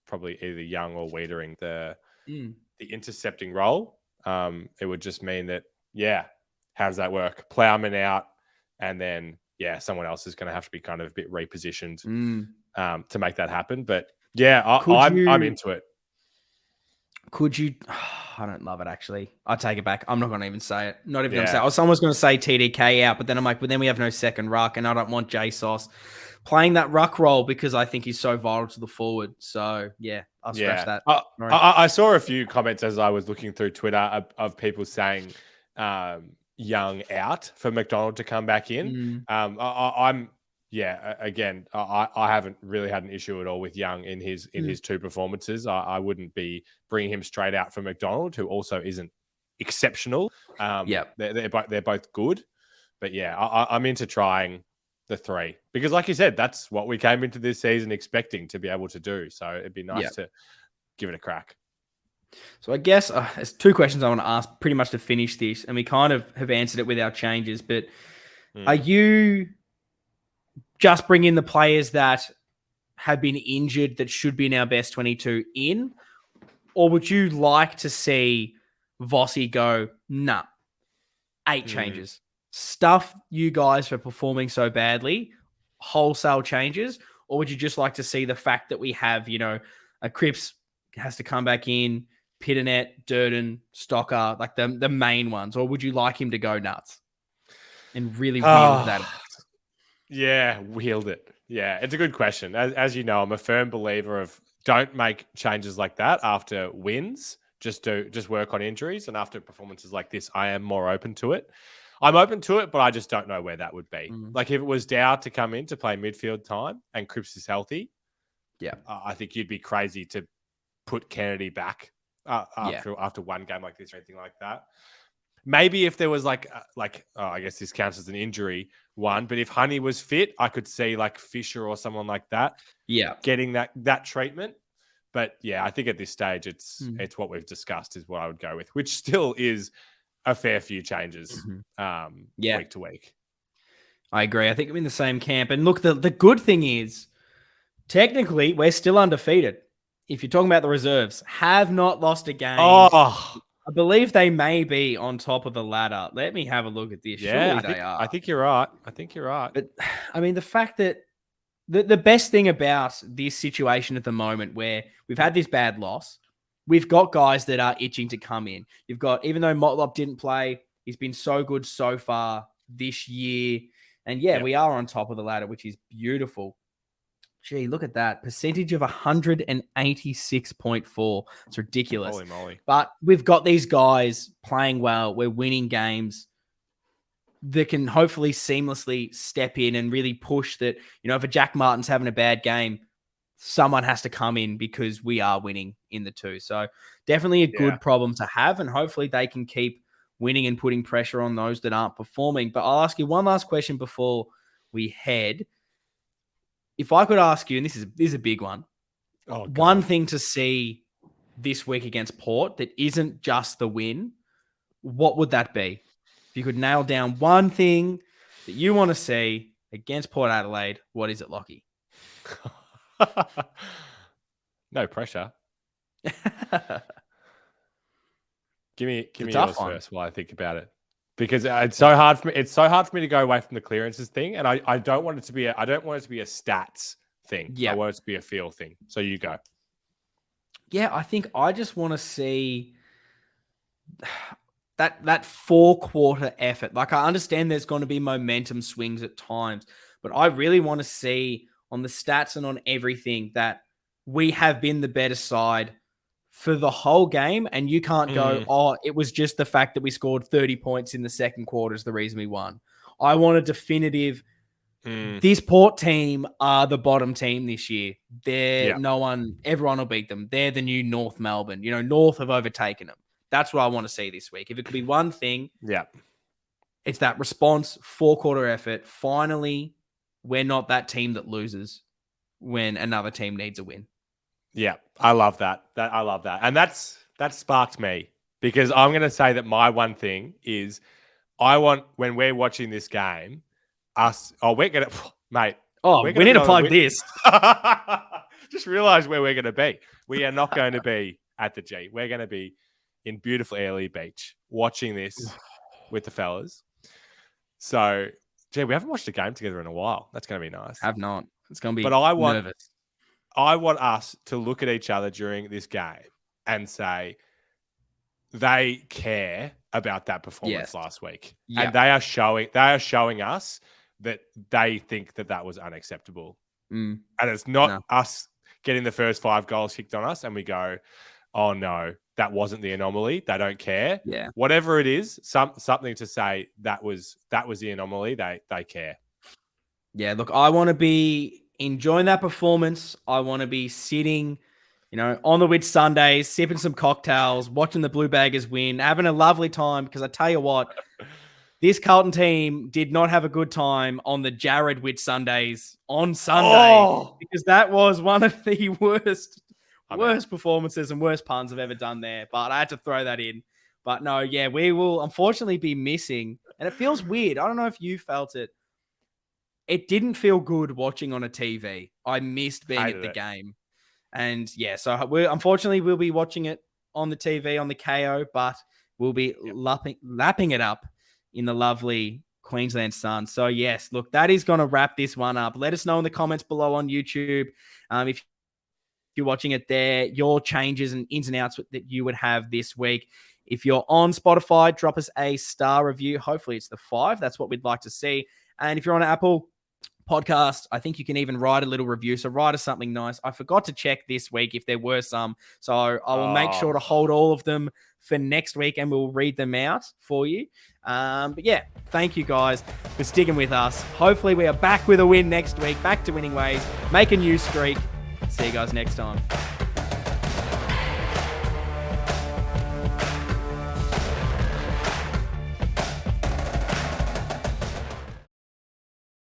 probably either Young or Wiedering the intercepting role. It would just mean that how does that work? Plowman out, and then someone else is going to have to be kind of a bit repositioned to make that happen. But I'm into it. Could you? I don't love it, actually. I take it back. I'm not going to even say it. Not even going to say it. I was almost going to say TDK out, but then I'm like, then we have no second ruck, and I don't want J-Sauce playing that ruck role because I think he's so vital to the forward. So, I'll scratch that. I saw a few comments as I was looking through Twitter of people saying Young out for McDonald to come back in. Again, I haven't really had an issue at all with Young in his 2 performances. I wouldn't be bringing him straight out for McDonald, who also isn't exceptional. They're both good, but I'm into trying the 3 because, like you said, that's what we came into this season expecting to be able to do. So it'd be nice to give it a crack. So I guess there's 2 questions I want to ask pretty much to finish this, and we kind of have answered it with our changes. But are you just bring in the players that have been injured that should be in our best 22 in? Or would you like to see Vossi go, 8 changes? Stuff you guys for performing so badly, wholesale changes? Or would you just like to see the fact that we have, a Cripps has to come back in, Pitternet, Durden, Stocker, like the main ones? Or would you like him to go nuts and really wield that? Yeah, wield it. Yeah, it's a good question. As you know, I'm a firm believer of don't make changes like that after wins. Just work on injuries. And after performances like this, I am more open to it. I'm open to it, but I just don't know where that would be. Like if it was Dow to come in to play midfield time and Cripps is healthy, I think you'd be crazy to put Kennedy back after one game like this or anything like that. Maybe if there was I guess this counts as an injury one, but if Honey was fit, I could see like Fisher or someone like that, getting that treatment. But I think at this stage it's what we've discussed is what I would go with, which still is a fair few changes week to week. I agree. I think I'm in the same camp. And look, the good thing is, technically, we're still undefeated. If you're talking about the reserves, have not lost a game. I believe they may be on top of the ladder. Let me have a look at this. Surely they are. I think you're right. But I mean, the fact that the best thing about this situation at the moment where we've had this bad loss, we've got guys that are itching to come in. You've got, even though Motlop didn't play, he's been so good so far this year. And we are on top of the ladder, which is beautiful. Gee, look at that. Percentage of 186.4. It's ridiculous. Holy moly. But we've got these guys playing well. We're winning games that can hopefully seamlessly step in and really push that. If a Jack Martin's having a bad game, someone has to come in because we are winning in the two. So definitely a good problem to have. And hopefully they can keep winning and putting pressure on those that aren't performing. But I'll ask you one last question before we head. If I could ask you, and this is a big one, one thing to see this week against Port that isn't just the win, what would that be? If you could nail down one thing that you want to see against Port Adelaide, what is it, Lockie? No pressure. Give me yours first while I think about it, because it's so hard for me. It's so hard for me to go away from the clearances thing, and I don't want it to be a stats thing. I want it to be a feel thing. So you go. Yeah, I think I just want to see that 4-quarter effort. Like, I understand there's going to be momentum swings at times, but I really want to see on the stats and on everything that we have been the better side for the whole game. And you can't go, it was just the fact that we scored 30 points in the second quarter is the reason we won. I want a definitive, this Port team are the bottom team this year. Everyone will beat them. They're the new North Melbourne. North have overtaken them. That's what I want to see this week. If it could be one thing, it's that response, 4-quarter effort. Finally, we're not that team that loses when another team needs a win. Yeah, I love that. I love that. And that sparked me, because I'm going to say that my one thing is I want, when we're watching this game, we're going to, mate. Oh, we need to plug this. Just realize where we're going to be. We are not going to be at the G. We're going to be in beautiful Airlie Beach watching this with the fellas. So, we haven't watched a game together in a while. That's going to be nice. Have not. It's going to be nervous. I want us to look at each other during this game and say they care about that performance last week. Yep. And they are showing us that they think that was unacceptable. And it's not us getting the first 5 goals kicked on us and we go, oh no, that wasn't the anomaly. They don't care. Yeah. Whatever it is, something to say that was the anomaly. They care. Yeah, look, I want to be enjoying that performance. I want to be sitting, on the Whit Sundays, sipping some cocktails, watching the Blue Baggers win, having a lovely time. Because I tell you what, this Carlton team did not have a good time on the Jared Whit Sundays on Sunday, because that was one of the worst performances and worst puns I've ever done there. But I had to throw that in. But no, we will unfortunately be missing. And it feels weird. I don't know if you felt it. It didn't feel good watching on a TV. I missed being at the game. And so unfortunately we'll be watching it on the TV, on the KO, but we'll be lapping it up in the lovely Queensland sun. So yes, look, that is going to wrap this one up. Let us know in the comments below on YouTube. If you're watching it there, your changes and ins and outs that you would have this week. If you're on Spotify, drop us a star review. Hopefully it's the 5. That's what we'd like to see. And if you're on Apple Podcast, I think you can even write a little review. So write us something nice. I forgot to check this week if there were some. So I will make sure to hold all of them for next week and we'll read them out for you. But thank you guys for sticking with us. Hopefully we are back with a win next week, back to winning ways, make a new streak. See you guys next time.